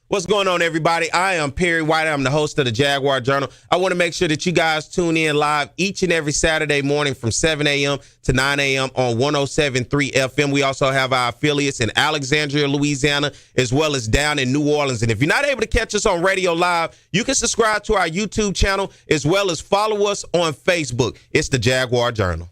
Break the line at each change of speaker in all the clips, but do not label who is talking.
What's going on, everybody? I am Perry White. I'm the host of the Jaguar Journal. I want to make sure that you guys tune in live each and every Saturday morning from 7 a.m. to 9 a.m. on 107.3 FM. We also have our affiliates in Alexandria, Louisiana, as well as down in New Orleans. And if you're not able to catch us on radio live, you can subscribe to our YouTube channel as well as follow us on Facebook. It's the Jaguar Journal.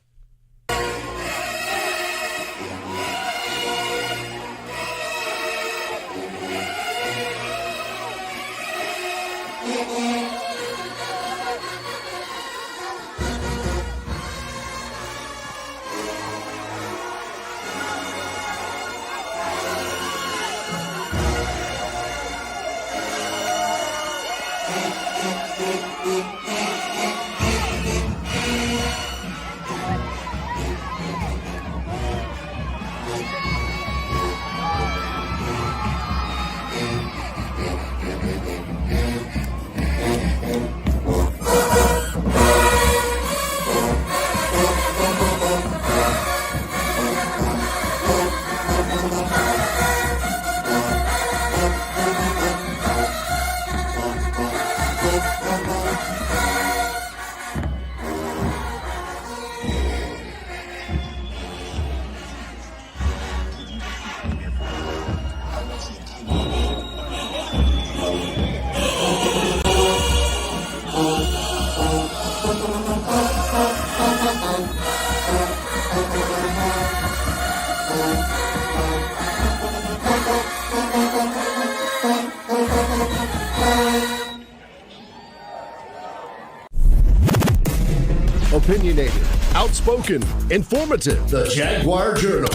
Opinionated, outspoken, informative. The Jaguar Journal.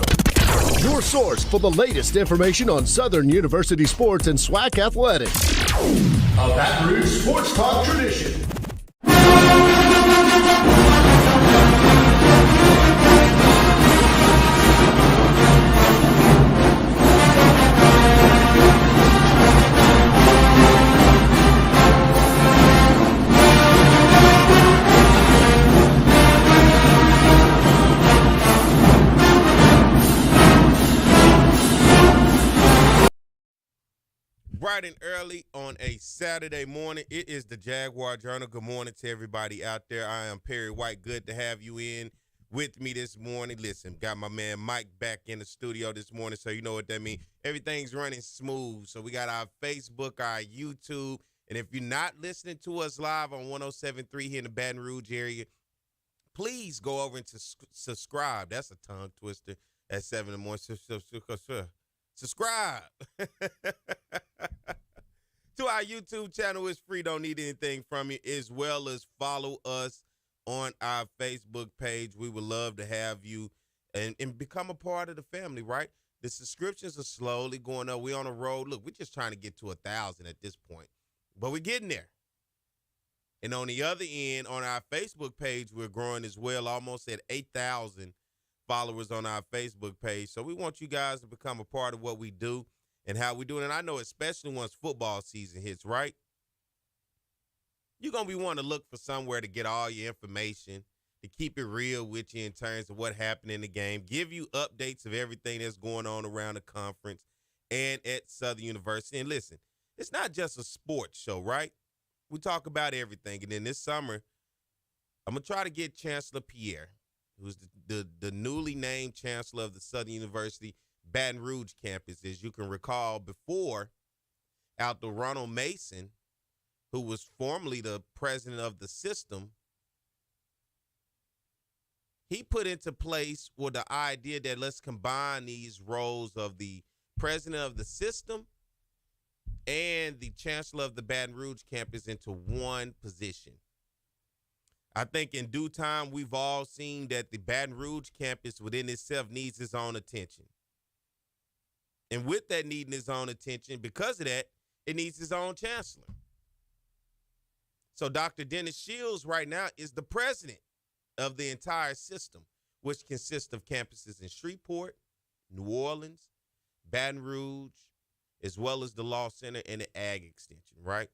Your source for the latest information on Southern University sports and SWAC athletics. A Baton Rouge sports talk tradition.
Bright and early on a Saturday morning, it is the Jaguar Journal. Good morning to everybody out there. I am Perry White. Good to have you in with me this morning. Listen, got my man Mike back in the studio this morning, so you know what that means. Everything's running smooth. So we got our Facebook, our YouTube, and if you're not listening to us live on 107.3 here in the Baton Rouge area, please go over and subscribe. That's a tongue twister at 7 in the morning. Subscribe to our YouTube channel. It's free. Don't need anything from you, as well as follow us on our Facebook page. We would love to have you and become a part of the family, right? The subscriptions are slowly going up. We're on a road. Look, we're just trying to get to 1,000 at this point, but we're getting there. And on the other end, on our Facebook page, we're growing as well, almost at 8,000 followers on our Facebook page. So we want you guys to become a part of what we do and how we do it. And I know especially once football season hits, right? You're going to be wanting to look for somewhere to get all your information, to keep it real with you in terms of what happened in the game, give you updates of everything that's going on around the conference and at Southern University. And listen, it's not just a sports show, right? We talk about everything. And then this summer, I'm going to try to get Chancellor Pierre, who's the newly named chancellor of the Southern University Baton Rouge campus. As you can recall, before, out to Ronald Mason, who was formerly the president of the system, he put into place with the idea that let's combine these roles of the president of the system and the chancellor of the Baton Rouge campus into one position. I think in due time, we've all seen that the Baton Rouge campus within itself needs its own attention. And with that needing its own attention, because of that, it needs its own chancellor. So Dr. Dennis Shields right now is the president of the entire system, which consists of campuses in Shreveport, New Orleans, Baton Rouge, as well as the Law Center and the Ag Extension, right?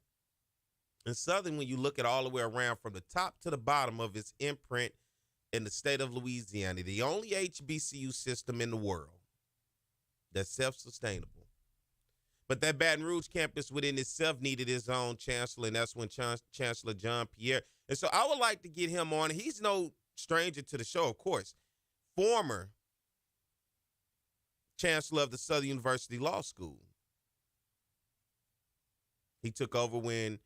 And Southern, when you look at all the way around from the top to the bottom of its imprint in the state of Louisiana, the only HBCU system in the world that's self-sustainable. But that Baton Rouge campus within itself needed its own chancellor, and that's when Chancellor John Pierre. And so I would like to get him on. He's no stranger to the show, of course. Former chancellor of the Southern University Law School. He took over when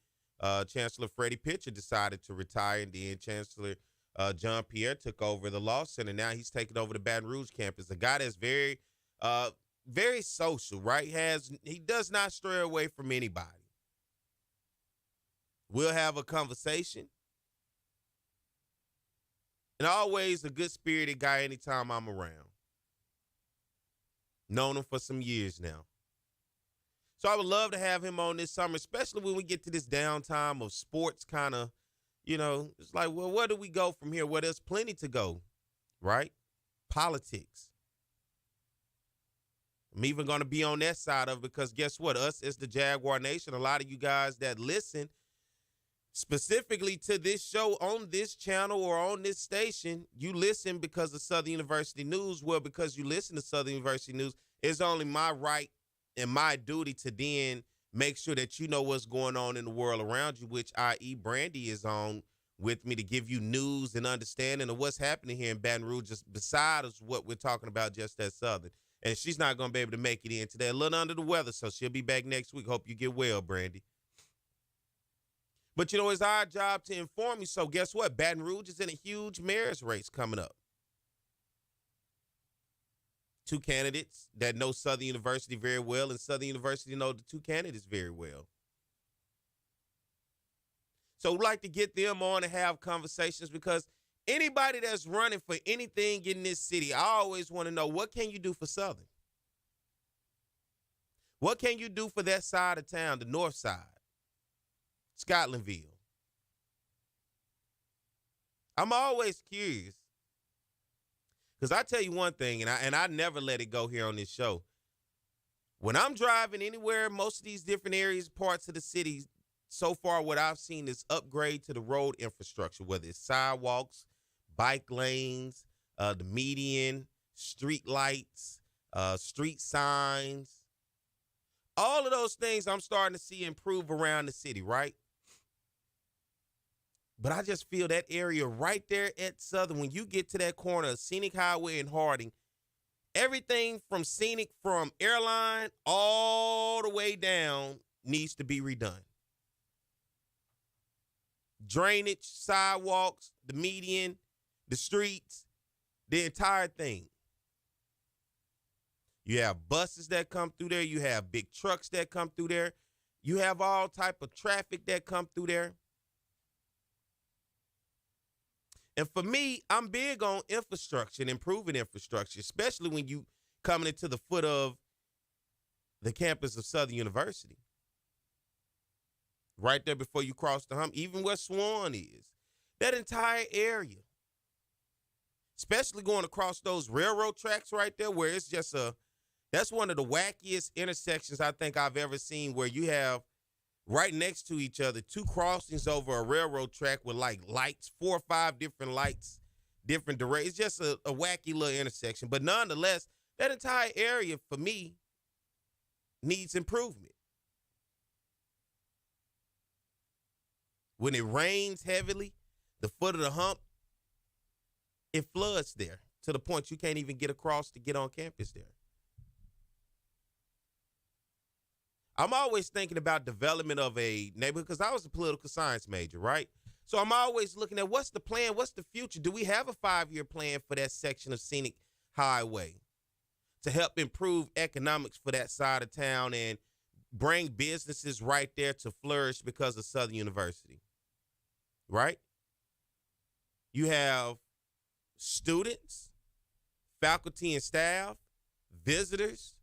Chancellor Freddie Pitcher decided to retire, and then Chancellor John Pierre took over the Law Center. Now he's taking over the Baton Rouge campus. A guy that's very, very social, right? He does not stray away from anybody. We'll have a conversation. And always a good-spirited guy anytime I'm around. Known him for some years now. So I would love to have him on this summer, especially when we get to this downtime of sports kind of, it's like, well, where do we go from here? Well, there's plenty to go, right? Politics. I'm even going to be on that side of it because guess what? Us as the Jaguar Nation, a lot of you guys that listen specifically to this show on this channel or on this station, you listen because of Southern University News. Well, because you listen to Southern University News, it's only my right and my duty to then make sure that you know what's going on in the world around you, which i.e. Brandi is on with me to give you news and understanding of what's happening here in Baton Rouge, just besides what we're talking about just at Southern. And she's not going to be able to make it in today. A little under the weather, so she'll be back next week. Hope you get well, Brandi. But, it's our job to inform you. So guess what? Baton Rouge is in a huge mayor's race coming up. Two candidates that know Southern University very well, and Southern University know the two candidates very well. So we'd like to get them on and have conversations because anybody that's running for anything in this city, I always want to know, what can you do for Southern? What can you do for that side of town, the north side? Scotlandville. I'm always curious. Because I tell you one thing, and I never let it go here on this show. When I'm driving anywhere, most of these different areas, parts of the city, so far what I've seen is upgrade to the road infrastructure, whether it's sidewalks, bike lanes, the median, street lights, street signs. All of those things I'm starting to see improve around the city, right? But I just feel that area right there at Southern, when you get to that corner of Scenic Highway and Harding, everything from Scenic, from Airline all the way down needs to be redone. Drainage, sidewalks, the median, the streets, the entire thing. You have buses that come through there. You have big trucks that come through there. You have all type of traffic that come through there. And for me, I'm big on infrastructure and improving infrastructure, especially when you coming into the foot of the campus of Southern University. Right there before you cross the hump, even where Swan is. That entire area. Especially going across those railroad tracks right there where it's just that's one of the wackiest intersections I think I've ever seen, where you have right next to each other, two crossings over a railroad track with like lights, 4 or 5 different lights, different directions. It's just a wacky little intersection. But nonetheless, that entire area for me needs improvement. When it rains heavily, the foot of the hump, it floods there to the point you can't even get across to get on campus there. I'm always thinking about development of a neighborhood because I was a political science major, right? So I'm always looking at what's the plan, what's the future? Do we have a 5-year plan for that section of Scenic Highway to help improve economics for that side of town and bring businesses right there to flourish because of Southern University, right? You have students, faculty and staff, visitors.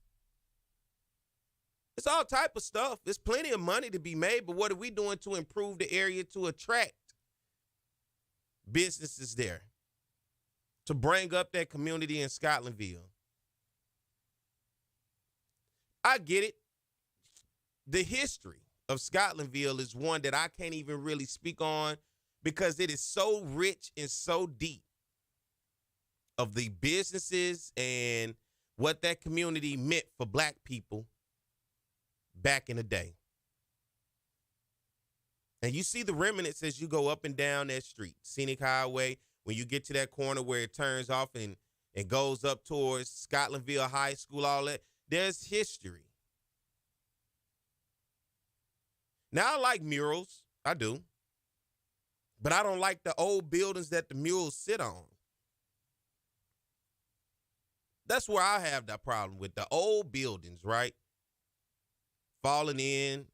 It's all type of stuff. There's plenty of money to be made, but what are we doing to improve the area to attract businesses there, to bring up that community in Scotlandville? I get it. The history of Scotlandville is one that I can't even really speak on because it is so rich and so deep of the businesses and what that community meant for Black people back in the day. And you see the remnants as you go up and down that street, Scenic Highway, when you get to that corner where it turns off and goes up towards Scotlandville High School, all that. There's history. Now, I like murals. I do. But I don't like the old buildings that the murals sit on. That's where I have that problem with the old buildings, right? Falling in,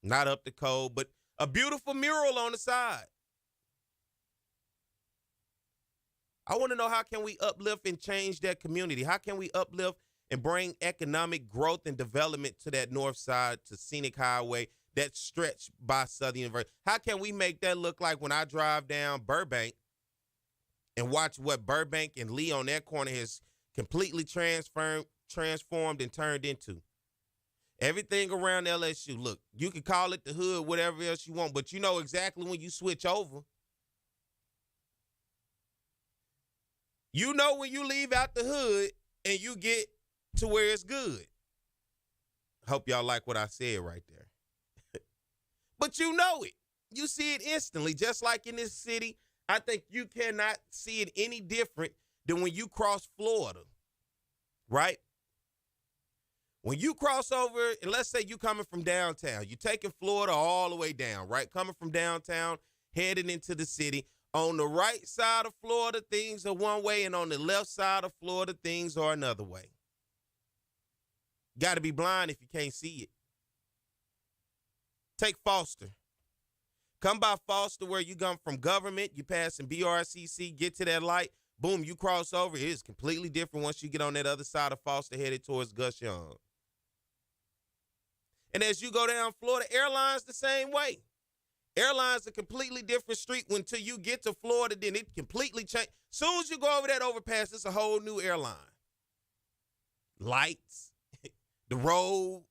not up to code, but a beautiful mural on the side. I want to know, how can we uplift and change that community? How can we uplift and bring economic growth and development to that north side, to Scenic Highway, that stretch by Southern University? How can we make that look like when I drive down Burbank and watch what Burbank and Lee on that corner has completely transformed and turned into? Everything around LSU, look, you can call it the hood, whatever else you want, but you know exactly when you switch over. You know when you leave out the hood and you get to where it's good. Hope y'all like what I said right there. But you know it. You see it instantly. Just like in this city, I think you cannot see it any different than when you cross Florida, right? When you cross over, and let's say you coming from downtown, you're taking Florida all the way down, right? Coming from downtown, heading into the city. On the right side of Florida, things are one way, and on the left side of Florida, things are another way. Got to be blind if you can't see it. Take Foster. Come by Foster where you come from Government, you passing BRCC, get to that light, boom, you cross over. It is completely different once you get on that other side of Foster headed towards Gus Young. And as you go down Florida, Airlines the same way. Airlines a completely different street until you get to Florida, then it completely changed. Soon as you go over that overpass, it's a whole new airline. Lights, the road,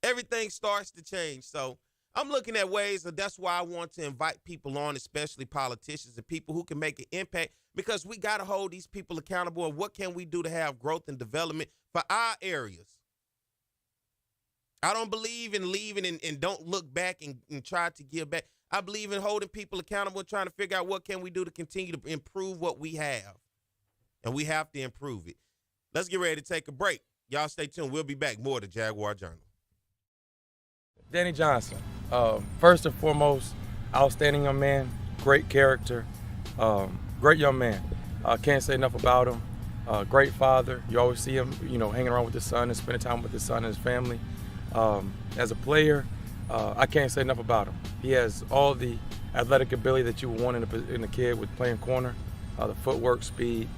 everything starts to change. So I'm looking at ways, and that's why I want to invite people on, especially politicians and people who can make an impact, because we got to hold these people accountable. And what can we do to have growth and development for our areas? I don't believe in leaving and don't look back and try to give back. I believe in holding people accountable and trying to figure out what can we do to continue to improve what we have. And we have to improve it. Let's get ready to take a break. Y'all stay tuned. We'll be back. More of the Jaguar Journal.
Danny Johnson, first and foremost, outstanding young man, great character, great young man. Can't say enough about him. Great father. You always see him, hanging around with his son and spending time with his son and his family. As a player, I can't say enough about him. He has all the athletic ability that you would want in a kid with playing corner, the footwork, speed,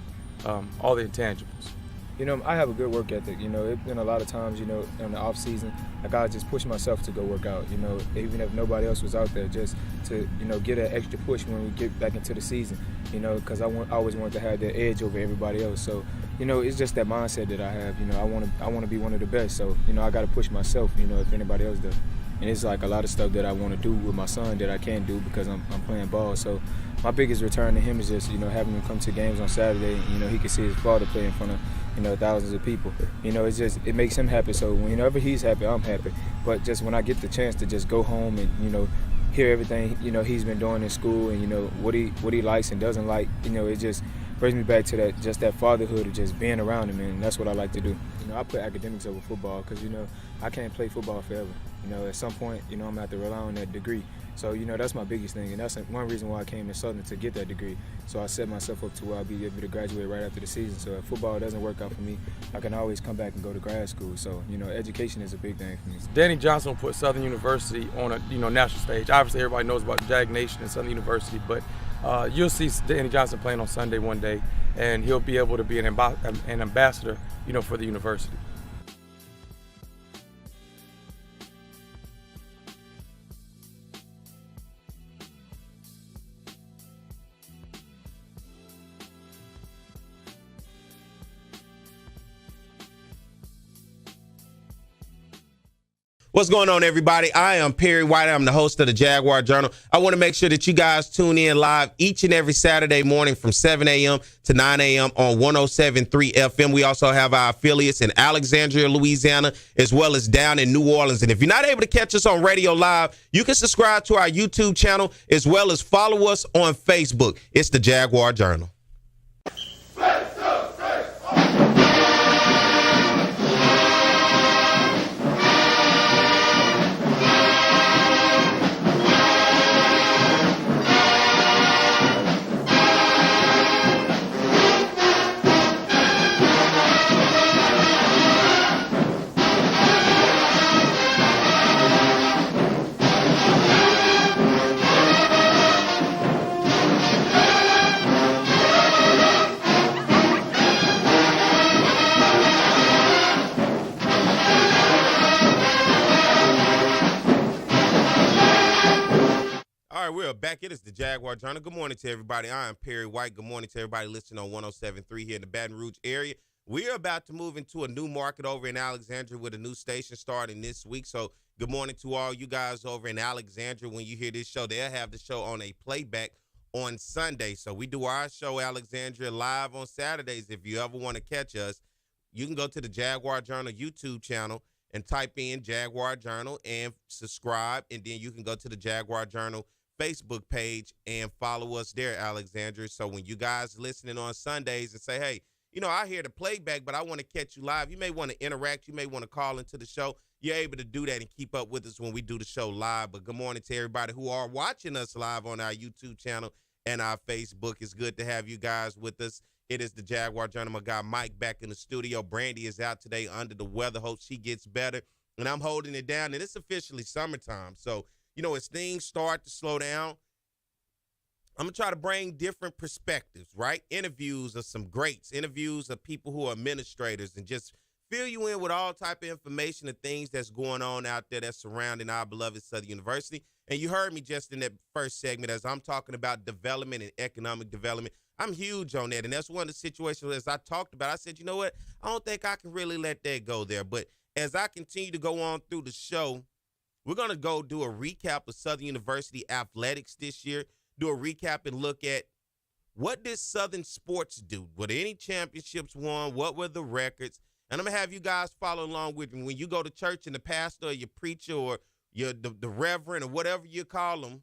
all the intangibles.
I have a good work ethic. It's been a lot of times, in the off season, I gotta just push myself to go work out. Even if nobody else was out there, just to get an extra push when we get back into the season. Because I always wanted to have that edge over everybody else. So it's just that mindset that I have. I want to be one of the best. So I gotta push myself. If anybody else does. And it's like a lot of stuff that I want to do with my son that I can't do because I'm playing ball. So my biggest return to him is just having him come to games on Saturday. He can see his father play in front of thousands of people. It's just, it makes him happy. So whenever he's happy, I'm happy. But just when I get the chance to just go home and hear everything he's been doing in school and what he likes and doesn't like, it just brings me back to that fatherhood of just being around him, and that's what I like to do. I put academics over football because I can't play football forever. At some point I'm gonna have to rely on that degree. So that's my biggest thing, and that's one reason why I came to Southern, to get that degree. So I set myself up to where I'll be able to graduate right after the season. So if football doesn't work out for me, I can always come back and go to grad school. So education is a big thing for me.
Danny Johnson put Southern University on a national stage. Obviously, everybody knows about Jag Nation and Southern University, but you'll see Danny Johnson playing on Sunday one day, and he'll be able to be an ambassador, for the university.
What's going on, everybody? I am Perry White. I'm the host of the Jaguar Journal. I want to make sure that you guys tune in live each and every Saturday morning from 7 a.m. to 9 a.m. on 107.3 FM. We also have our affiliates in Alexandria, Louisiana, as well as down in New Orleans. And if you're not able to catch us on radio live, you can subscribe to our YouTube channel as well as follow us on Facebook. It's the Jaguar Journal. We're back. It is the Jaguar Journal. Good morning to everybody. I am Perry White. Good morning to everybody listening on 107.3 here in the Baton Rouge area. We're about to move into a new market over in Alexandria with a new station starting this week. So good morning to all you guys over in Alexandria. When you hear this show, they'll have the show on a playback on Sunday. So we do our show, Alexandria, live on Saturdays. If you ever want to catch us, you can go to the Jaguar Journal YouTube channel and type in Jaguar Journal and subscribe. And then you can go to the Jaguar Journal Facebook page and follow us there, Alexandria. So when you guys listening on Sundays and say, hey, you know, I hear the playback, but I want to catch you live. You may want to interact. You may want to call into the show. You're able to do that and keep up with us when we do the show live. But good morning to everybody who are watching us live on our YouTube channel and our Facebook. It's good to have you guys with us. It is the Jaguar Journal. My guy Mike back in the studio. Brandi is out today under the weather. Hope she gets better. And I'm holding it down. And it's officially summertime. So, you know, as things start to slow down, I'm going to try to bring different perspectives, right? Interviews of some greats, interviews of people who are administrators, and just fill you in with all type of information and things that's going on out there that's surrounding our beloved Southern University. And you heard me just in that first segment as I'm talking about development and economic development. I'm huge on that, and that's one of the situations as I talked about. I said, you know what? I don't think I can really let that go there. But as I continue to go on through the show, we're going to go do a recap of Southern University athletics this year, do a recap and look at what did Southern sports do? Were there any championships won? What were the records? And I'm going to have you guys follow along with me. When you go to church and the pastor or your preacher or the reverend or whatever you call them,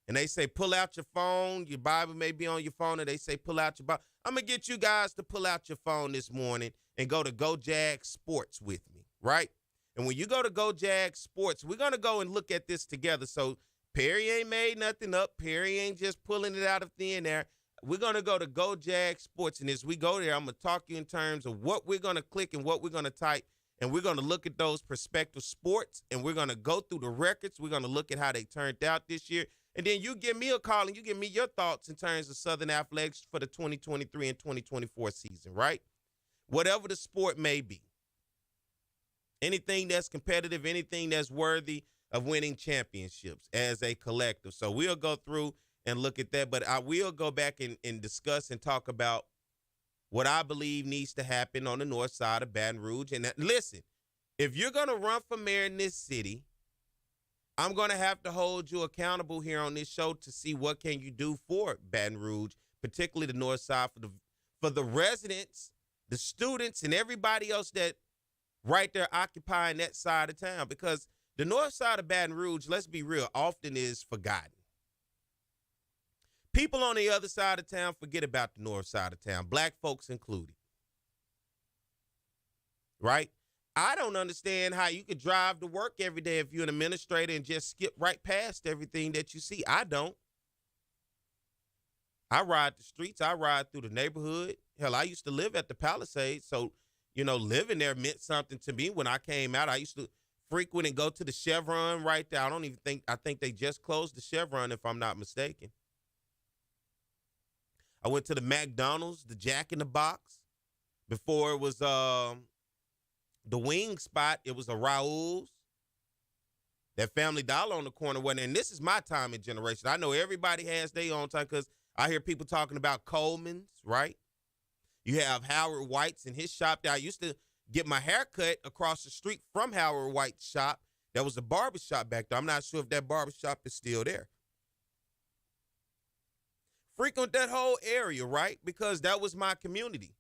and they say pull out your phone, your Bible may be on your phone, and they say pull out your Bible. I'm going to get you guys to pull out your phone this morning and go to Go Jag Sports with me, right? And when you go to Go Jag Sports, we're going to go and look at this together. So Perry ain't made nothing up. Perry ain't just pulling it out of thin air. We're going to go to Go Jag Sports. And as we go there, I'm going to talk to you in terms of what we're going to click and what we're going to type. And we're going to look at those prospective sports. And we're going to go through the records. We're going to look at how they turned out this year. And then you give me a call and you give me your thoughts in terms of Southern athletics for the 2023 and 2024 season, right? Whatever the sport may be. Anything that's competitive, anything that's worthy of winning championships as a collective. So we'll go through and look at that, but I will go back and discuss and talk about what I believe needs to happen on the north side of Baton Rouge. And listen, if you're going to run for mayor in this city, I'm going to have to hold you accountable here on this show to see what can you do for Baton Rouge, particularly the north side for the residents, the students, and everybody else that right there occupying that side of town, because the north side of Baton Rouge, let's be real, often is forgotten. People on the other side of town forget about the north side of town, black folks included. Right? I don't understand how you could drive to work every day if you're an administrator and just skip right past everything that you see. I don't. I ride the streets. I ride through the neighborhood. Hell, I used to live at the Palisades, so you know, living there meant something to me when I came out. I used to frequent and go to the Chevron right there. I think they just closed the Chevron, if I'm not mistaken. I went to the McDonald's, the Jack in the Box. Before it was the wing spot, it was a Raoul's. That Family Dollar on the corner wasn't. And this is my time and generation. I know everybody has their own time because I hear people talking about Coleman's, right? You have Howard White's in his shop there. I used to get my hair cut across the street from Howard White's shop. There was a barbershop back there. I'm not sure if that barbershop is still there. Frequent that whole area, right? Because that was my community.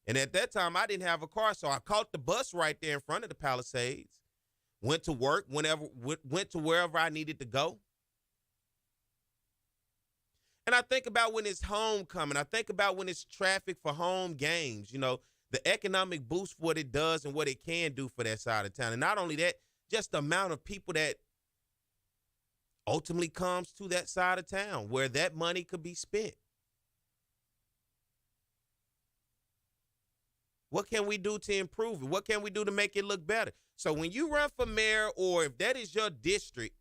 And at that time, I didn't have a car, so I caught the bus right there in front of the Palisades. Went to work went to wherever I needed to go. And I think about when it's homecoming. I think about when it's traffic for home games, you know, the economic boost for what it does and what it can do for that side of town. And not only that, just the amount of people that ultimately comes to that side of town where that money could be spent. What can we do to improve it? What can we do to make it look better? So when you run for mayor, or if that is your district,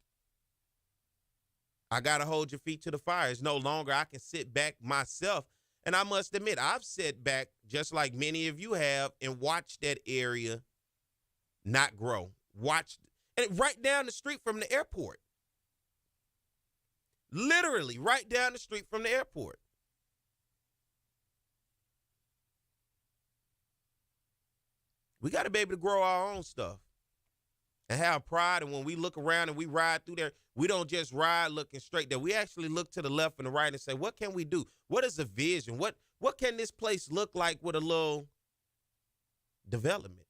I got to hold your feet to the fire. It's no longer I can sit back myself. And I must admit, I've sat back just like many of you have and watched that area not grow. And right down the street from the airport. Literally right down the street from the airport. We got to be able to grow our own stuff and have pride. And when we look around and we ride through there, we don't just ride looking straight there. We actually look to the left and the right and say, what can we do? What is the vision? What can this place look like with a little development?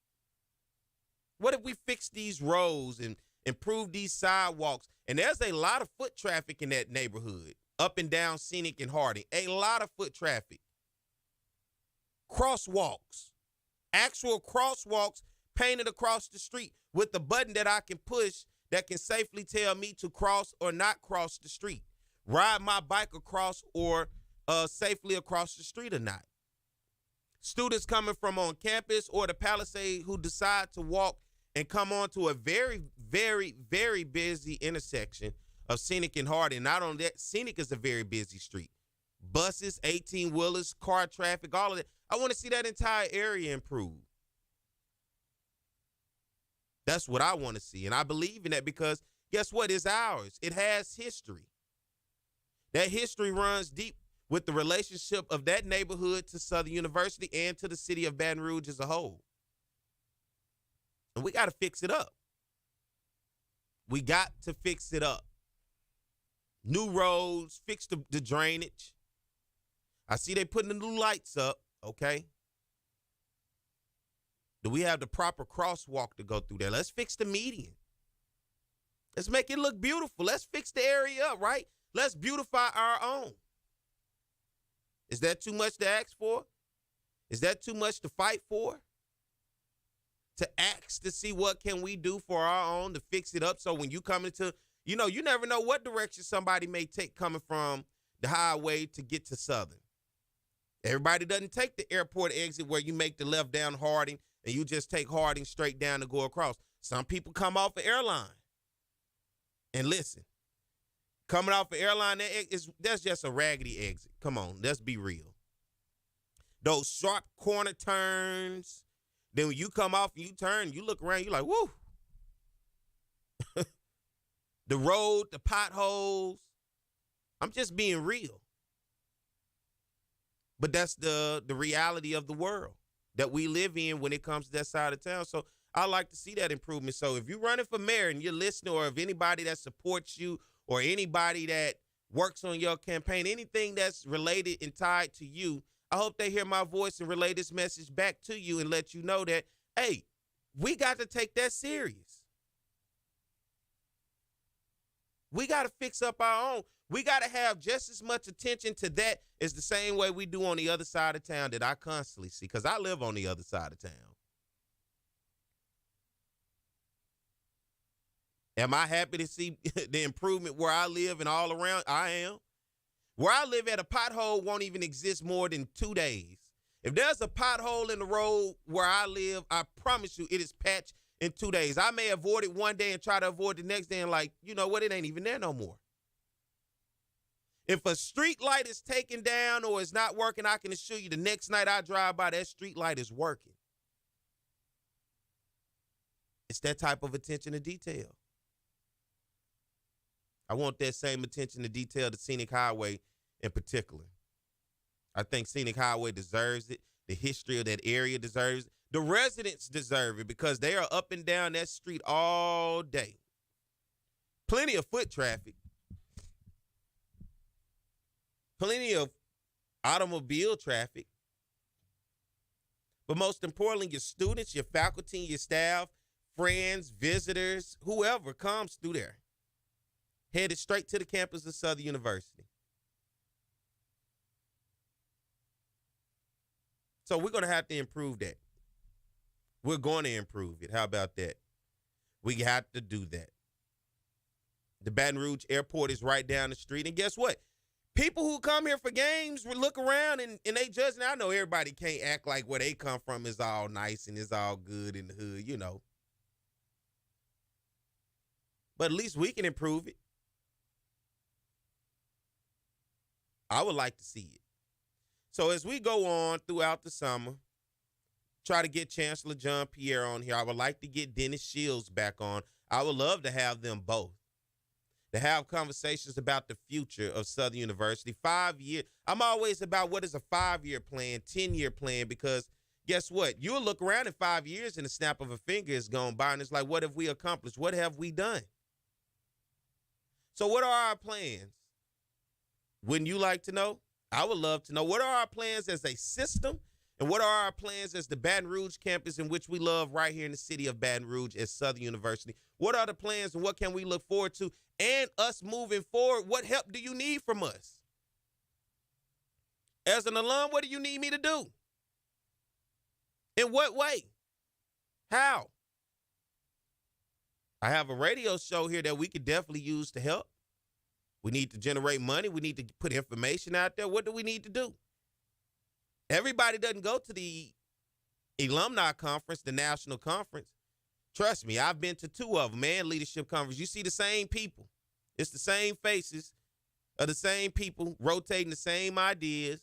What if we fix these roads and improve these sidewalks? And there's a lot of foot traffic in that neighborhood, up and down Scenic and Harding. A lot of foot traffic. Crosswalks. Actual crosswalks painted across the street with the button that I can push that can safely tell me to cross or not cross the street, ride my bike across or safely across the street or not. Students coming from on campus or the Palisade who decide to walk and come onto a very, very, very busy intersection of Scenic and Harding. Not only that, Scenic is a very busy street. Buses, 18-wheelers, car traffic, all of that. I want to see that entire area improve. That's what I want to see. And I believe in that because guess what? It's ours. It has history. That history runs deep with the relationship of that neighborhood to Southern University and to the city of Baton Rouge as a whole. And we got to fix it up. We got to fix it up. New roads, fix the drainage. I see they putting the new lights up, okay? Do we have the proper crosswalk to go through there? Let's fix the median. Let's make it look beautiful. Let's fix the area up, right? Let's beautify our own. Is that too much to ask for? Is that too much to fight for? To ask to see what can we do for our own to fix it up so when you come into, you know, you never know what direction somebody may take coming from the highway to get to Southern. Everybody doesn't take the airport exit where you make the left down Harding and you just take Harding straight down to go across. Some people come off the airline. And listen, coming off the airline, that's just a raggedy exit. Come on, let's be real. Those sharp corner turns, then when you come off and you turn, you look around, you're like, woo. The road, the potholes. I'm just being real. But that's the reality of the world that we live in when it comes to that side of town. So I like to see that improvement. So if you're running for mayor and you're listening, or if anybody that supports you or anybody that works on your campaign, anything that's related and tied to you, I hope they hear my voice and relay this message back to you and let you know that, hey, we got to take that serious. We got to fix up our own. We got to have just as much attention to that as the same way we do on the other side of town that I constantly see, because I live on the other side of town. Am I happy to see the improvement where I live and all around? I am. Where I live at, a pothole won't even exist more than 2 days. If there's a pothole in the road where I live, I promise you it is patched in 2 days. I may avoid it one day and try to avoid the next day and like, you know what, it ain't even there no more. If a street light is taken down or is not working, I can assure you the next night I drive by, that street light is working. It's that type of attention to detail. I want that same attention to detail to Scenic Highway in particular. I think Scenic Highway deserves it. The history of that area deserves it. The residents deserve it because they are up and down that street all day. plenty of foot traffic, plenty of automobile traffic. But most importantly, your students, your faculty, your staff, friends, visitors, whoever comes through there, headed straight to the campus of Southern University. So we're going to have to improve that. We're going to improve it. How about that? We have to do that. The Baton Rouge Airport is right down the street. And guess what? People who come here for games will look around and they judge. Now, I know everybody can't act like where they come from is all nice and is all good in the hood, you know. But at least we can improve it. I would like to see it. So as we go on throughout the summer, try to get Chancellor John Pierre on here. I would like to get Dennis Shields back on. I would love to have them both, to have conversations about the future of Southern University. 5 years. I'm always about what is a 5-year plan, 10-year plan, because guess what? You'll look around in 5 years and the snap of a finger is gone by, and it's like, what have we accomplished? What have we done? So what are our plans? Wouldn't you like to know? I would love to know. What are our plans as a system? And what are our plans as the Baton Rouge campus, in which we love right here in the city of Baton Rouge at Southern University? What are the plans and what can we look forward to? And us moving forward, what help do you need from us? As an alum, what do you need me to do? In what way? How? I have a radio show here that we could definitely use to help. We need to generate money. We need to put information out there. What do we need to do? Everybody doesn't go to the alumni conference, the national conference. Trust me, I've been to 2 of them, man, leadership conference. You see the same people. It's the same faces of the same people rotating the same ideas.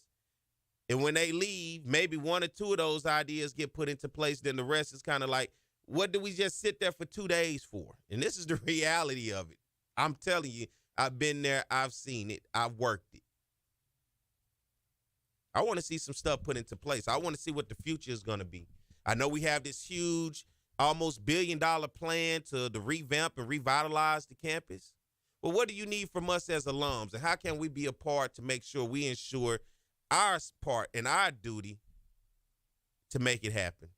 And when they leave, maybe 1 or 2 of those ideas get put into place. Then the rest is kind of like, what do we just sit there for 2 days for? And this is the reality of it. I'm telling you, I've been there. I've seen it. I've worked it. I want to see some stuff put into place. I want to see what the future is going to be. I know we have this huge, almost $1 billion plan to revamp and revitalize the campus. Well, what do you need from us as alums? And how can we be a part to make sure we ensure our part and our duty to make it happen?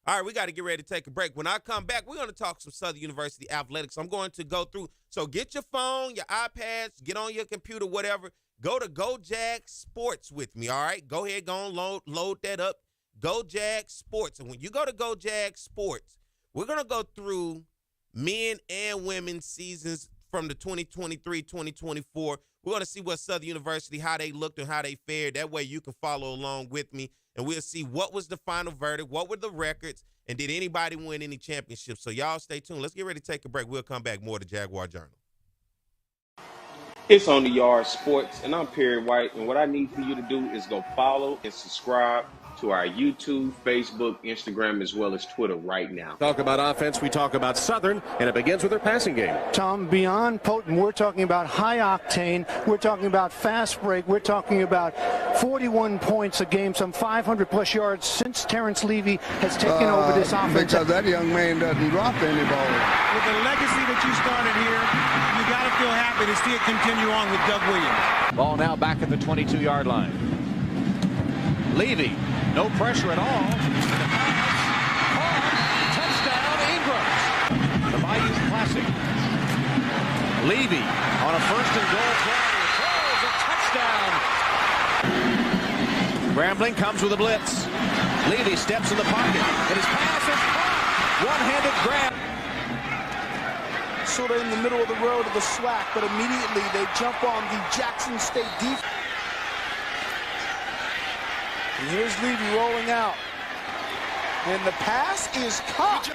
All right, we got to get ready to take a break. When I come back, we're going to talk some Southern University athletics. I'm going to go through. So get your phone, your iPads, get on your computer, whatever. Go to Go Jag Sports with me, all right? Go ahead, go and load that up. Go Jag Sports. And when you go to Go Jag Sports, we're going to go through men and women's seasons from the 2023-2024. We're going to see what Southern University, how they looked and how they fared. That way you can follow along with me, and we'll see what was the final verdict, what were the records, and did anybody win any championships. So y'all stay tuned. Let's get ready to take a break. We'll come back more to Jaguar Journal.
It's On the Yard Sports, and I'm Perry White, and what I need for you to do is go follow and subscribe to our YouTube, Facebook, Instagram, as well as Twitter right now.
Talk about offense, we talk about Southern, and it begins with their passing game.
Tom, beyond potent, we're talking about high octane, we're talking about fast break, we're talking about 41 points a game, some 500-plus yards since Terrence Levy has taken over this offense.
Because that young man doesn't drop any ball.
With the legacy that you started here, you got to feel happy to see it continue on with Doug Williams.
Ball now back at the 22-yard line. Levy, no pressure at all. Touchdown, Ingram. The Bayou Classic. Levy on a 1st and goal play. Throws a touchdown. Grambling comes with a blitz. Levy steps in the pocket, and his pass is caught. One-handed grab.
Sort of in the middle of the road of the SWAC, but immediately they jump on the Jackson State defense. And here's Levy rolling out. And the pass is caught.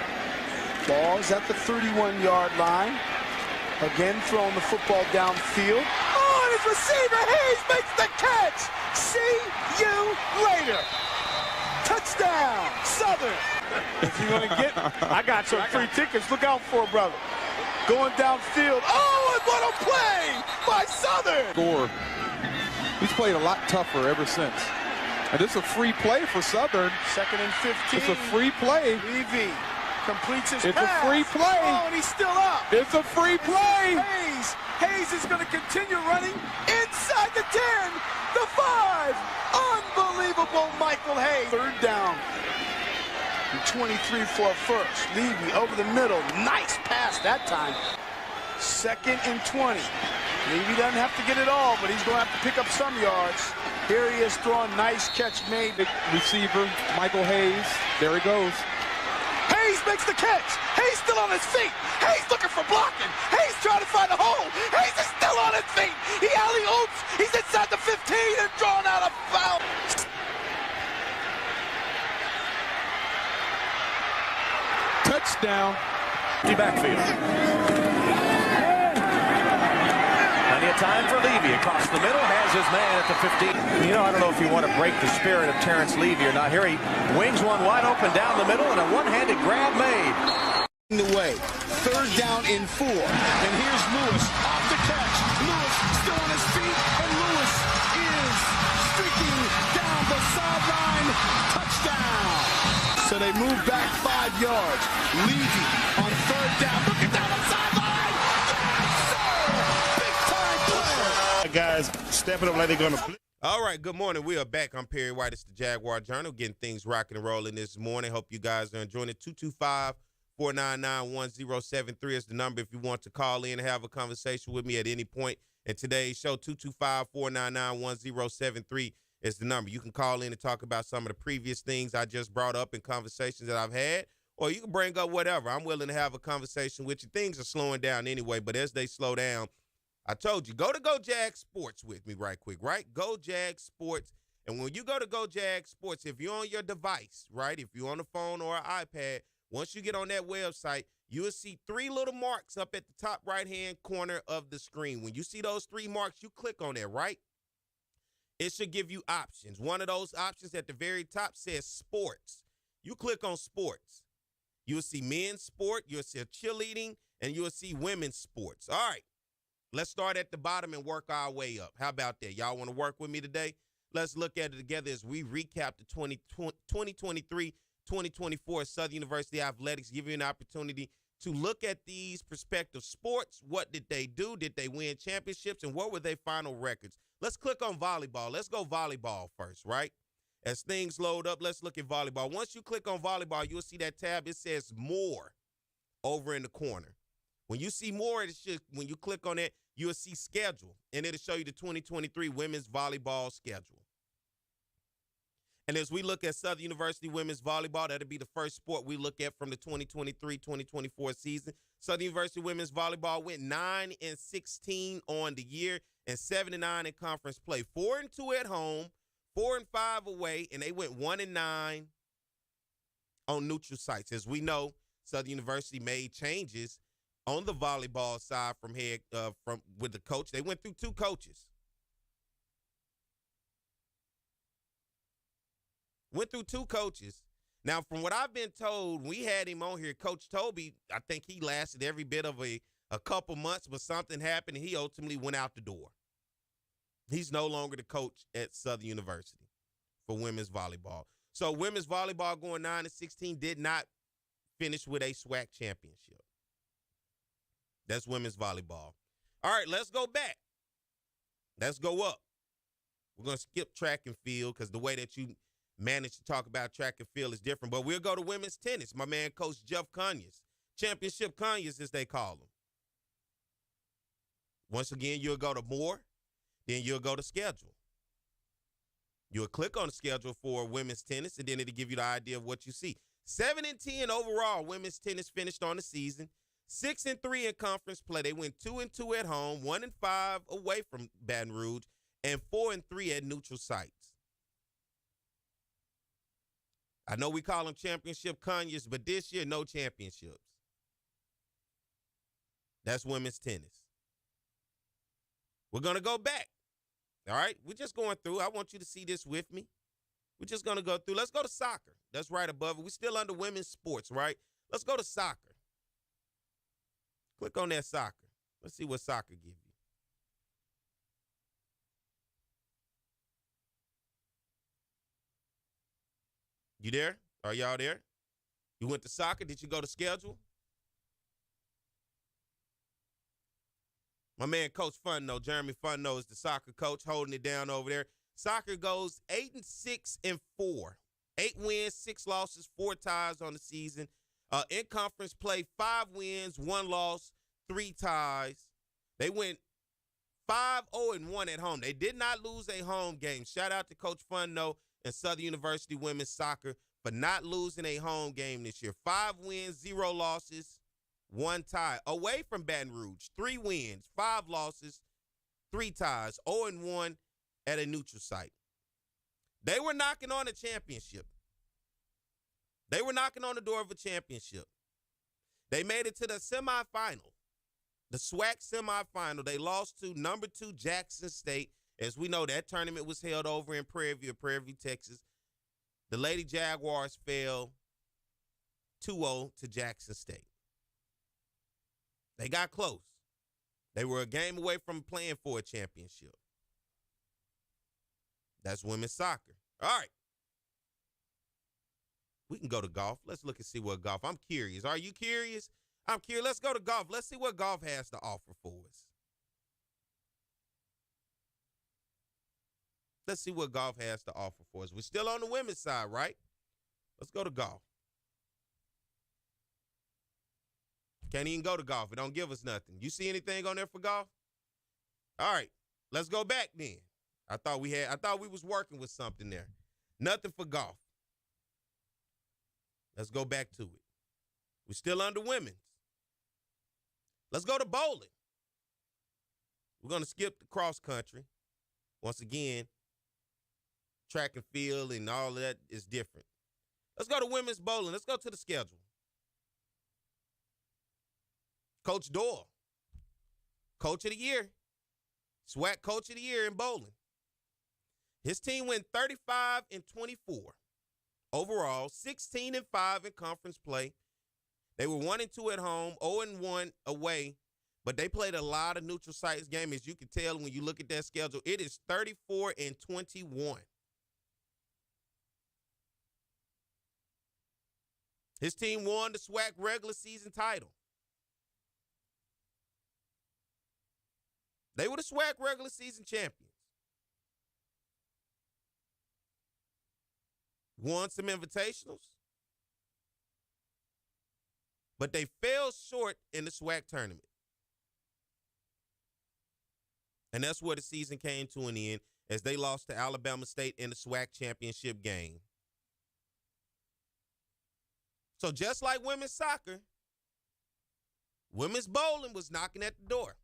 Ball is at the 31-yard line. Again throwing the football downfield. Oh, and his receiver Hayes makes the catch. See you later. Touchdown, Southern. If you're going to get, I got some free tickets. Look out for it, brother. Going downfield. Oh, and what a play by Southern.
Score. He's played a lot tougher ever since. And this is a free play for Southern.
2nd and 15.
It's a free play.
Levy Completes his
It's
pass.
a free play.
Oh, and he's still up.
It's a free play.
Hayes is going to continue running inside the 10, the 5. Unbelievable, Michael Hayes. Third down. And 23 for a first. Levy over the middle. Nice pass that time. 2nd and 20. Levy doesn't have to get it all, but he's going to have to pick up some yards. Here he is throwing. Nice catch made.
The receiver, Michael Hayes. There he goes.
Hayes makes the catch. Hayes still on his feet. Hayes looking for blocking. Hayes trying to find a hole. Hayes is still on his feet. He alley-oops. He's inside the 15 and drawn out a foul.
Touchdown.
Backfield. Plenty of time for Levy across the middle. Has his man at the 15. You know, I don't know if you want to break the spirit of Terrence Levy or not. Here he wings one wide open down the middle and a one-handed grab made.
The way. 3rd down in 4. And here's Lewis off the catch. Lewis still on his feet. And Lewis is streaking down the sideline. Touchdown. So they move back 5 yards. Levy on 3rd down. Looking down the sideline. Yes, sir. Big time play.
Guys stepping up like they're going to play.
All right, good morning. We are back. I'm Perry White. It's the Jaguar Journal, getting things rocking and rolling this morning. Hope you guys are enjoying it. 225-499-1073 is the number if you want to call in and have a conversation with me at any point in today's show. 225-499-1073 is the number. You can call in and talk about some of the previous things I just brought up in conversations that I've had, or you can bring up whatever. I'm willing to have a conversation with you. Things are slowing down anyway, but as they slow down, I told you, go to Go Jag Sports with me right quick, right? Go Jag Sports. And when you go to Go Jag Sports, if you're on your device, right, if you're on a phone or an iPad, once you get on that website, you will see 3 little marks up at the top right-hand corner of the screen. When you see those 3 marks, you click on that, right? It should give you options. One of those options at the very top says sports. You click on sports. You'll see men's sport, you'll see cheerleading, and you'll see women's sports. All right. Let's start at the bottom and work our way up. How about that? Y'all want to work with me today? Let's look at it together as we recap the 2023-2024 Southern University Athletics, give you an opportunity to look at these prospective sports. What did they do? Did they win championships? And what were their final records? Let's click on volleyball. Let's go volleyball first, right? As things load up, let's look at volleyball. Once you click on volleyball, you'll see that tab. It says more over in the corner. When you see more, when you click on it, you'll see schedule, and it'll show you the 2023 women's volleyball schedule. And as we look at Southern University women's volleyball, that'll be the first sport we look at from the 2023-2024 season. Southern University women's volleyball went 9-16 on the year and 7-9 in conference play. 4-2 at home, 4-5 away, and they went 1-9 on neutral sites. As we know, Southern University made changes on the volleyball side from with the coach. They went through 2 coaches. Now, from what I've been told, we had him on here, Coach Toby, I think he lasted every bit of a couple months, but something happened and he ultimately went out the door. He's no longer the coach at Southern University for women's volleyball. So women's volleyball going 9-16 did not finish with a SWAC championship. That's women's volleyball. All right, let's go back. Let's go up. We're going to skip track and field because the way that you manage to talk about track and field is different. But we'll go to women's tennis. My man, Coach Jeff Conyers. Championship Conyers, as they call him. Once again, you'll go to more. Then you'll go to schedule. You'll click on the schedule for women's tennis, and then it'll give you the idea of what you see. 7-10 overall, women's tennis finished on the season. 6-3 in conference play. They went 2-2 at home, 1-5 away from Baton Rouge, and 4-3 at neutral sites. I know we call them championship Conyers, but this year, no championships. That's women's tennis. We're going to go back. All right? We're just going through. I want you to see this with me. We're just going to go through. Let's go to soccer. That's right above it. We're still under women's sports, right? Let's go to soccer. Click on that soccer. Let's see what soccer gives you. You there? Are y'all there? You went to soccer. Did you go to schedule? My man, Coach Funno, Jeremy Funno, is the soccer coach holding it down over there. Soccer goes 8-6-4. 8 wins, 6 losses, 4 ties on the season. In conference play, 5 wins, 1 loss, 3 ties. They went 5-0-1 at home. They did not lose a home game. Shout out to Coach Funno and Southern University Women's Soccer for not losing a home game this year. 5 wins, 0 losses, 1 tie. Away from Baton Rouge, 3 wins, 5 losses, 3 ties, 0-1 at a neutral site. They were knocking on a championship. They were knocking on the door of a championship. They made it to the semifinal, the SWAC semifinal. They lost to number 2 Jackson State. As we know, that tournament was held over in Prairie View, Texas. The Lady Jaguars fell 2-0 to Jackson State. They got close. They were a game away from playing for a championship. That's women's soccer. All right. We can go to golf. Let's look and see what golf. I'm curious. Are you curious? I'm curious. Let's go to golf. Let's see what golf has to offer for us. Let's see what golf has to offer for us. We're still on the women's side, right? Let's go to golf. Can't even go to golf. It don't give us nothing. You see anything on there for golf? All right. Let's go back then. I thought we was working with something there. Nothing for golf. Let's go back to it. We're still under women's. Let's go to bowling. We're going to skip the cross country. Once again, track and field and all of that is different. Let's go to women's bowling. Let's go to the schedule. Coach Doyle, Coach of the Year, SWAC Coach of the Year in bowling. His team went 35-24 overall, 16-5 in conference play. They were 1-2 at home, 0-1 away, but they played a lot of neutral sites games. As you can tell when you look at that schedule, it is 34-21. His team won the SWAC regular season title. They were the SWAC regular season champions. Won some invitationals, but they fell short in the SWAC tournament. And that's where the season came to an end as they lost to Alabama State in the SWAC championship game. So just like women's soccer, women's bowling was knocking at the door.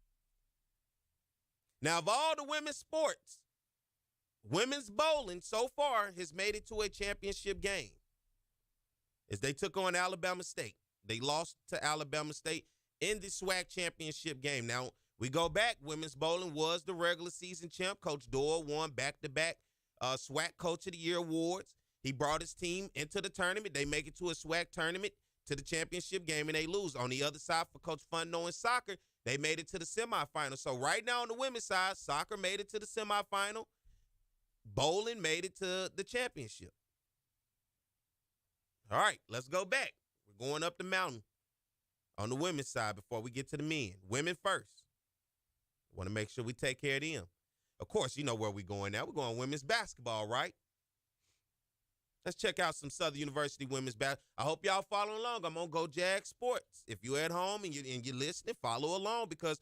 Now, of all the women's sports, women's bowling so far has made it to a championship game as they took on Alabama State. They lost to Alabama State in the SWAC championship game. Now, we go back. Women's bowling was the regular season champ. Coach Doyle won back-to-back SWAC Coach of the Year awards. He brought his team into the tournament. They make it to a SWAC tournament, to the championship game, and they lose. On the other side, for Coach Funno in soccer, they made it to the semifinal. So right now on the women's side, soccer made it to the semifinal. Bowling made it to the championship. All right, let's go back. We're going up the mountain on the women's side before we get to the men. Women first. Want to make sure we take care of them. Of course, you know where we're going now. We're going women's basketball, right? Let's check out some Southern University women's basketball. I hope y'all follow along. I'm on Go Jag Sports. If you're at home and you're listening, follow along, because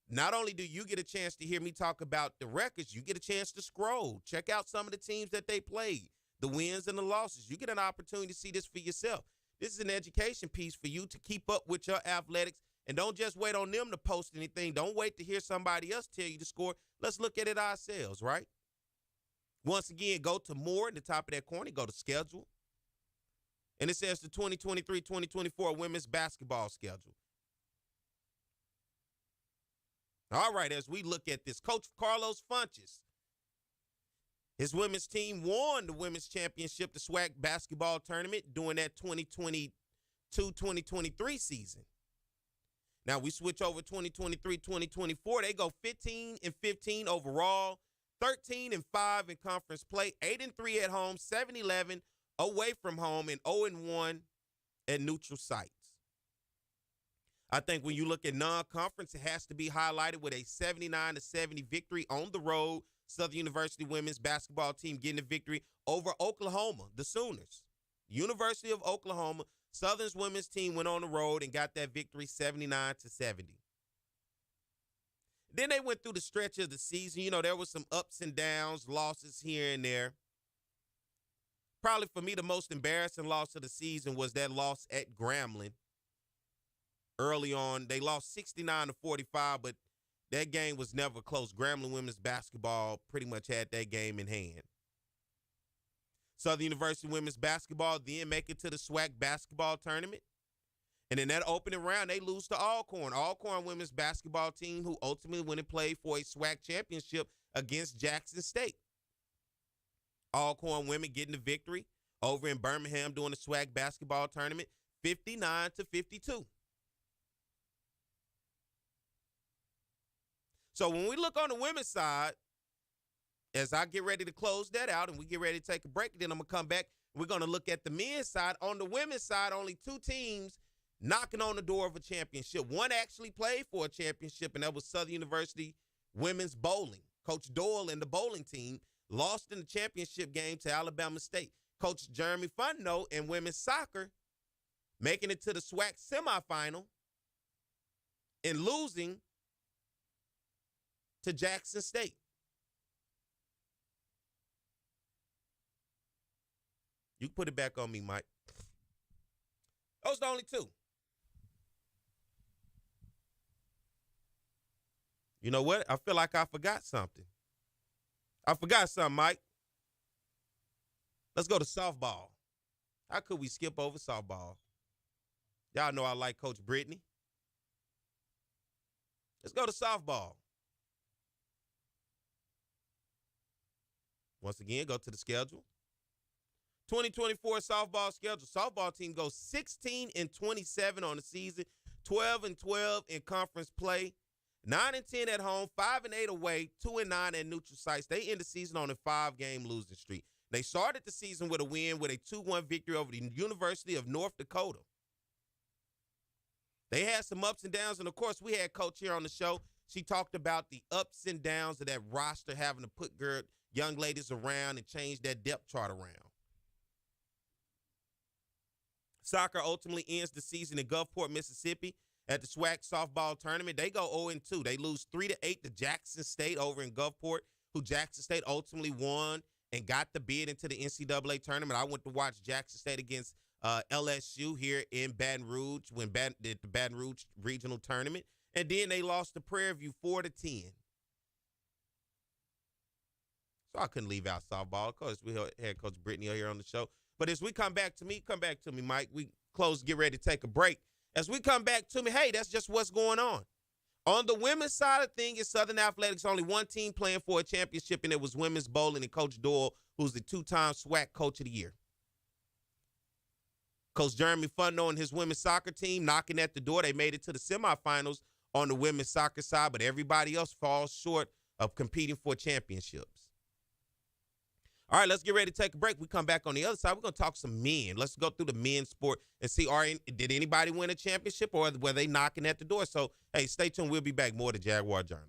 not only do you get a chance to hear me talk about the records, you get a chance to scroll. Check out some of the teams that they played, the wins and the losses. You get an opportunity to see this for yourself. This is an education piece for you to keep up with your athletics, and don't just wait on them to post anything. Don't wait to hear somebody else tell you the score. Let's look at it ourselves, right? Once again, go to more in the top of that corner. Go to schedule. And it says the 2023-2024 women's basketball schedule. All right, as we look at this, Coach Carlos Funches, his women's team won the women's championship, the SWAC basketball tournament, during that 2022-2023 season. Now we switch over 2023-2024. They go 15-15 overall, 13-5 in conference play, 8-3 at home, 7-11 away from home, and 0-1 at neutral sites. I think when you look at non-conference, it has to be highlighted with a 79-70 victory on the road. Southern University women's basketball team getting a victory over Oklahoma, the Sooners. University of Oklahoma, Southern's women's team went on the road and got that victory 79-70. Then they went through the stretch of the season. You know, there was some ups and downs, losses here and there. Probably for me, the most embarrassing loss of the season was that loss at Grambling. Early on, they lost 69-45, but that game was never close. Grambling women's basketball pretty much had that game in hand. Southern University women's basketball then make it to the SWAC basketball tournament. And in that opening round, they lose to Alcorn. Alcorn women's basketball team who ultimately went and played for a SWAC championship against Jackson State. Alcorn women getting the victory over in Birmingham during the SWAC basketball tournament, 59-52. So when we look on the women's side, as I get ready to close that out and we get ready to take a break, then I'm going to come back. We're going to look at the men's side. On the women's side, only two teams knocking on the door of a championship. One actually played for a championship, and that was Southern University women's bowling. Coach Doyle and the bowling team lost in the championship game to Alabama State. Coach Jeremy Funno and women's soccer making it to the SWAC semifinal and losing to Jackson State. You can put it back on me, Mike. Those are the only two. You know what? I feel like I forgot something. Mike. Let's go to softball. How could we skip over softball? Y'all know I like Coach Brittany. Let's go to softball. Once again, go to the schedule. 2024 softball schedule. Softball team goes 16-27 on the season, 12-12 in conference play, 9-10 at home, 5-8 away, 2-9 at neutral sites. They end the season on a 5-game losing streak. They started the season with a win with a 2-1 victory over the University of North Dakota. They had some ups and downs, and of course, we had Coach here on the show. She talked about the ups and downs of that roster, having to put young ladies around and change that depth chart around. Soccer ultimately ends the season in Gulfport, Mississippi at the SWAC softball tournament. They go 0-2. They lose 3-8 to Jackson State over in Gulfport, who Jackson State ultimately won and got the bid into the NCAA tournament. I went to watch Jackson State against LSU here in Baton Rouge at the Baton Rouge regional tournament. And then they lost to Prairie View 4-10. So I couldn't leave out softball. Of course, we had Coach Brittany here on the show. But as we come back to me, Mike. We close, get ready to take a break. As we come back to me, hey, that's just what's going on. On the women's side of things, it's Southern Athletics, only one team playing for a championship, and it was women's bowling and Coach Doyle, who's the 2-time SWAC Coach of the Year. Coach Jeremy Funno and his women's soccer team knocking at the door. They made it to the semifinals on the women's soccer side, but everybody else falls short of competing for championships. All right, let's get ready to take a break. We come back on the other side. We're going to talk some men. Let's go through the men's sport and see, did anybody win a championship or were they knocking at the door? So, hey, stay tuned. We'll be back more to Jaguar Journal.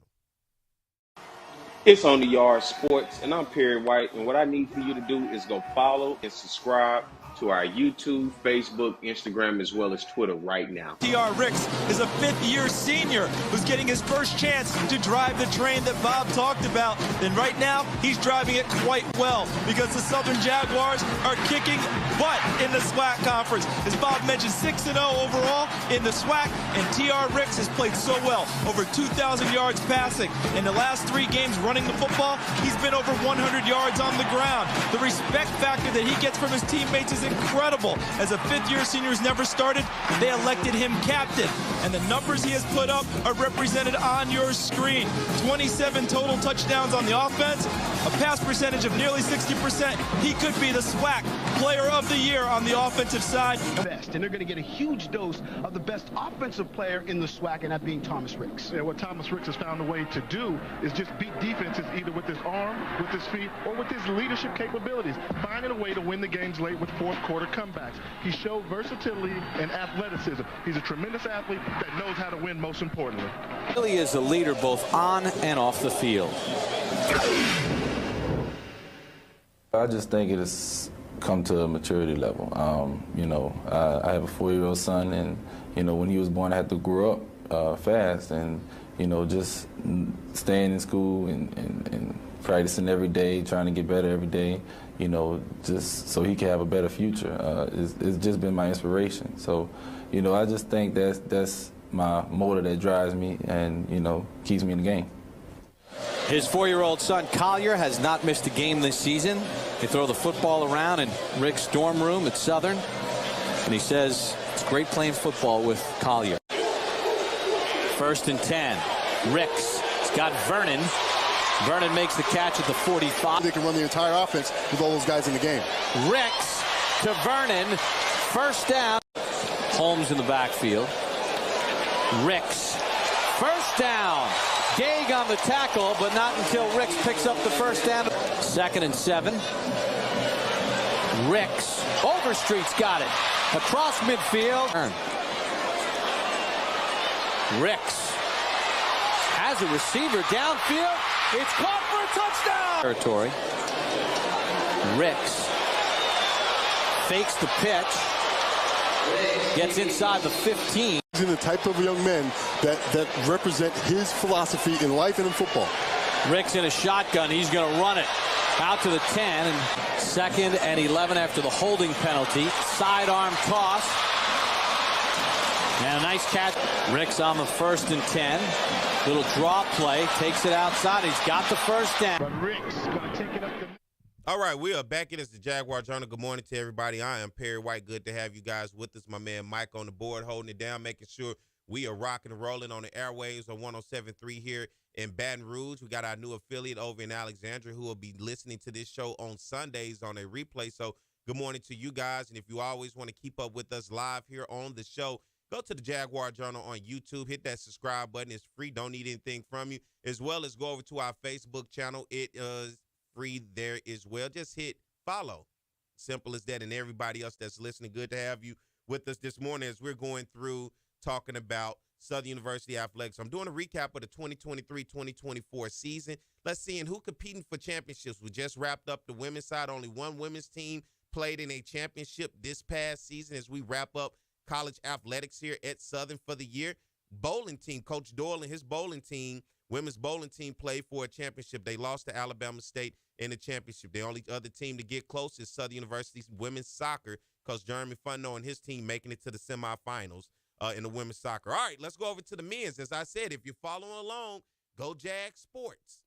It's On the Yard Sports, and I'm Perry White, and what I need for you to do is go follow and subscribe to our YouTube, Facebook, Instagram, as well as Twitter right now.
T.R. Ricks is a fifth-year senior who's getting his first chance to drive the train that Bob talked about. And right now, he's driving it quite well because the Southern Jaguars are kicking butt in the SWAC conference. As Bob mentioned, 6-0 overall in the SWAC, and T.R. Ricks has played so well, over 2,000 yards passing. In the last 3 games running the football, he's been over 100 yards on the ground. The respect factor that he gets from his teammates is incredible. As a fifth-year senior who's never started, they elected him captain. And the numbers he has put up are represented on your screen. 27 total touchdowns on the offense, a pass percentage of nearly 60%. He could be the SWAC Player of the Year on the offensive side.
Best, and they're going to get a huge dose of the best offensive player in the SWAC, and that being Thomas Ricks.
Yeah, what Thomas Ricks has found a way to do is just beat defenses either with his arm, with his feet, or with his leadership capabilities, finding a way to win the games late with fourth quarter comebacks. He showed versatility and athleticism. He's a tremendous athlete that knows how to win, most importantly.
Really is a leader both on and off the field.
I just think it has come to a maturity level. I have a 4-year-old son, and, when he was born, I had to grow up fast, and, just staying in school and practicing every day, trying to get better every day, just so he can have a better future. It's just been my inspiration. So, I just think that's my motor that drives me and, keeps me in the game.
His 4-year-old son, Collier, has not missed a game this season. They throw the football around in Rick's dorm room at Southern, and he says it's great playing football with Collier. 1st and 10. Ricks. He's got Vernon. Vernon makes the catch at the 45.
They can run the entire offense with all those guys in the game.
Ricks to Vernon. 1st down. Holmes in the backfield. Ricks. 1st down. Gage on the tackle, but not until Ricks picks up the 1st down. 2nd and 7. Ricks. Overstreet's got it. Across midfield. Ricks has a receiver downfield. It's caught for a touchdown. Territory. Ricks fakes the pitch. Gets inside the 15.
He's the type of young men that represent his philosophy in life and in football.
Ricks in a shotgun. He's going to run it out to the 10. And 2nd and 11 after the holding penalty. Sidearm toss. And a nice catch. Ricks on the 1st and 10. Little draw play. Takes it outside. He's got the 1st down.
But Ricks going to take it up the...
All right, we are back. It is the Jaguar Journal. Good morning to everybody. I am Perry White. Good to have you guys with us. My man Mike on the board holding it down, making sure we are rocking and rolling on the airwaves on 107.3 here in Baton Rouge. We got our new affiliate over in Alexandria who will be listening to this show on Sundays on a replay. So good morning to you guys. And if you always want to keep up with us live here on the show, go to the Jaguar Journal on YouTube. Hit that subscribe button. It's free. Don't need anything from you. As well as go over to our Facebook channel. It is free there as well. Just hit follow. Simple as that. And everybody else that's listening, good to have you with us this morning as we're going through talking about Southern University athletics. I'm doing a recap of the 2023-2024 season. Let's see who competing for championships. We just wrapped up the women's side. Only one women's team played in a championship this past season as we wrap up college athletics here at Southern for the year. Bowling team, Coach Doyle and his bowling team, women's bowling team, played for a championship. They lost to Alabama State in the championship. The only other team to get close is Southern University's women's soccer, because Jeremy Funno and his team making it to the semifinals in the women's soccer. All right, let's go over to the men's. As I said, if you're following along, go Jag Sports.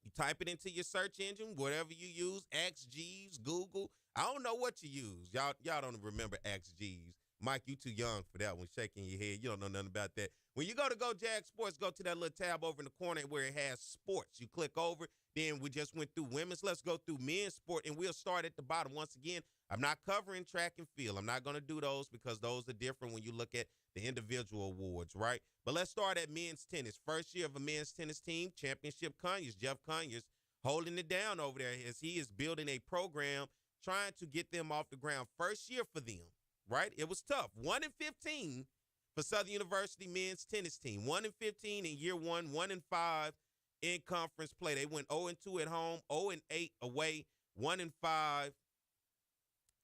You type it into your search engine, whatever you use, XGs, Google. I don't know what you use. Y'all don't remember XGs. Mike, you too young for that one, shaking your head. You don't know nothing about that. When you go to Go Jag Sports, go to that little tab over in the corner where it has sports. You click over. Then we just went through women's. Let's go through men's sport, and we'll start at the bottom. Once again, I'm not covering track and field. I'm not going to do those because those are different when you look at the individual awards, right? But let's start at men's tennis. First year of a men's tennis team, championship Conyers. Jeff Conyers holding it down over there as he is building a program, trying to get them off the ground. First year for them, right? It was tough. 1-15 for Southern University men's tennis team. 1-15 in year one, 1-5 in conference play. They went 0-2 at home, 0-8 away, 1-5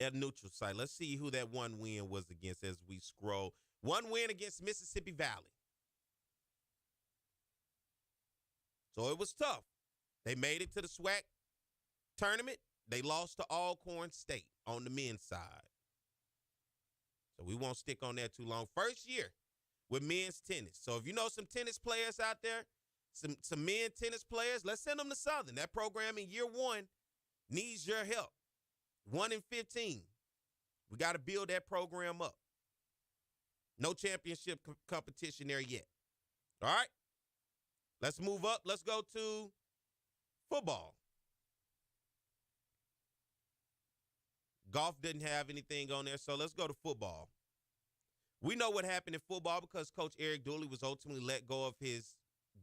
at neutral site. Let's see who that one win was against as we scroll. One win against Mississippi Valley. So it was tough. They made it to the SWAC tournament. They lost to Alcorn State on the men's side. So we won't stick on that too long. First year with men's tennis. So if you know some tennis players out there, some men tennis players, let's send them to Southern. That program in year one needs your help. 1-15. We got to build that program up. No championship competition there yet. All right? Let's move up. Let's go to football. Golf didn't have anything on there, so let's go to football. We know what happened in football because Coach Eric Dooley was ultimately let go of his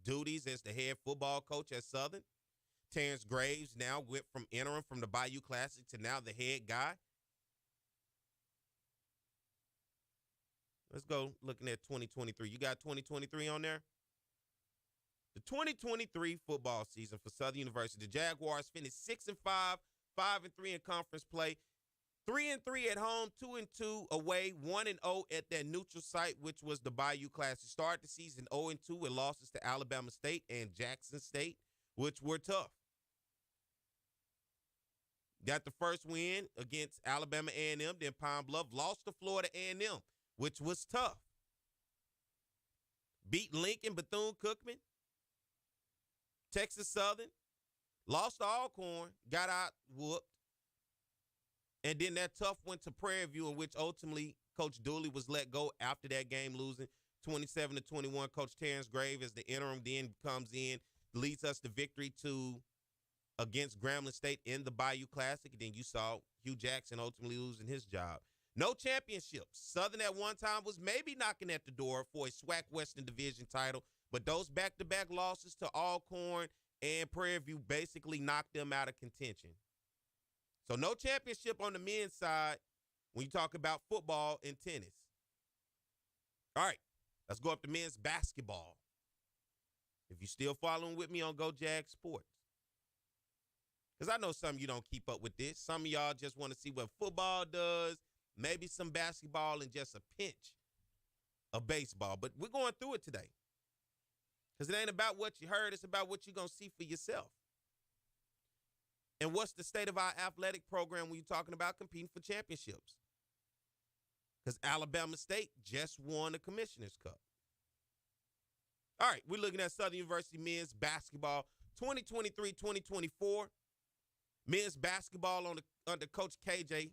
duties as the head football coach at Southern. Terrence Graves now went from interim from the Bayou Classic to now the head guy. Let's go looking at 2023. You got 2023 on there? The 2023 football season for Southern University. The Jaguars finished 6-5, 5-3 in conference play, 3-3 at home, 2-2 away, 1-0 at their neutral site, which was the Bayou Classic. Started the season 0-2 with losses to Alabama State and Jackson State, which were tough. Got the first win against Alabama A&M, then Pine Bluff. Lost to Florida A&M, which was tough. Beat Lincoln, Bethune-Cookman, Texas Southern. Lost to Alcorn, got out whooped. And then that tough went to Prairie View, in which ultimately Coach Dooley was let go after that game, losing 27-21. Coach Terrence Graves, as the interim, then comes in, leads us to victory against Grambling State in the Bayou Classic. And then you saw Hugh Jackson ultimately losing his job. No championships. Southern at one time was maybe knocking at the door for a SWAC Western Division title, but those back-to-back losses to Alcorn and Prairie View basically knocked them out of contention. So no championship on the men's side when you talk about football and tennis. All right, let's go up to men's basketball. If you're still following with me on Go Jag Sports. Because I know some of you don't keep up with this. Some of y'all just want to see what football does, maybe some basketball, and just a pinch of baseball. But we're going through it today. Because it ain't about what you heard. It's about what you're going to see for yourself. And what's the state of our athletic program when you're talking about competing for championships? Because Alabama State just won the Commissioner's Cup. All right, we're looking at Southern University men's basketball 2023-2024. Men's basketball under Coach KJ,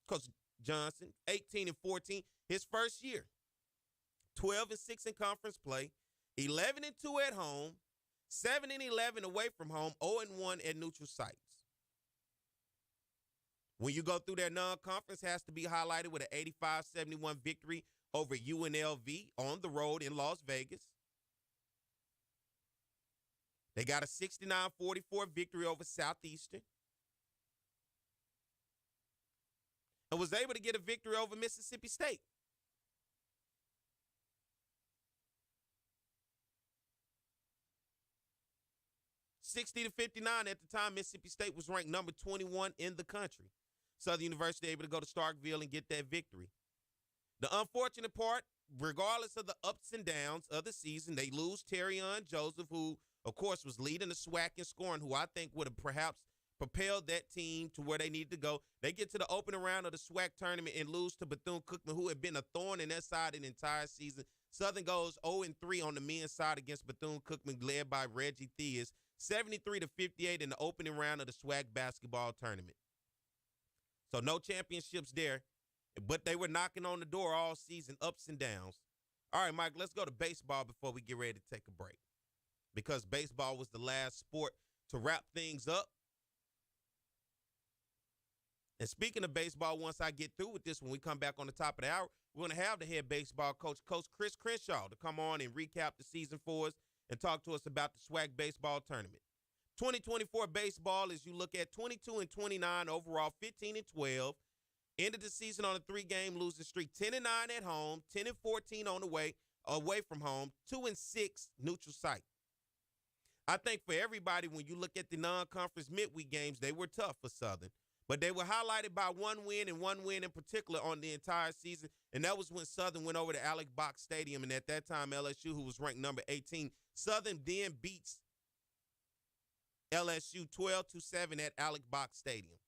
Coach Johnson, 18-14, his first year. 12-6 in conference play, 11-2 at home, 7-11 away from home, 0-1 at neutral sites. When you go through their non-conference, has to be highlighted with an 85-71 victory over UNLV on the road in Las Vegas. They got a 69-44 victory over Southeastern. And was able to get a victory over Mississippi State. $60-59 at the time. Mississippi State was ranked number 21 in the country. Southern University able to go to Starkville and get that victory. The unfortunate part, regardless of the ups and downs of the season, they lose Terrion Joseph, who, of course, was leading the SWAC in scoring, who I think would have perhaps propelled that team to where they need to go. They get to the opening round of the SWAC tournament and lose to Bethune-Cookman, who had been a thorn in their side an entire season. Southern goes 0-3 on the men's side against Bethune-Cookman, led by Reggie Theus. 73-58 in the opening round of the SWAC basketball tournament. So no championships there, but they were knocking on the door all season, ups and downs. All right, Mike, let's go to baseball before we get ready to take a break, because baseball was the last sport to wrap things up. And speaking of baseball, once I get through with this, when we come back on the top of the hour, we're going to have the head baseball coach, Coach Chris Crenshaw, to come on and recap the season for us and talk to us about the SWAC baseball tournament. 2024 baseball, as you look at 22-29 overall, 15-12. Ended the season on a 3-game losing streak, 10-9 at home, 10-14 on the way, away from home, 2-6 neutral site. I think for everybody, when you look at the non-conference midweek games, they were tough for Southern. But they were highlighted by one win, and one win in particular on the entire season, and that was when Southern went over to Alex Box Stadium, and at that time, LSU, who was ranked number 18, Southern then beats LSU 12-7 at Alex Box Stadium.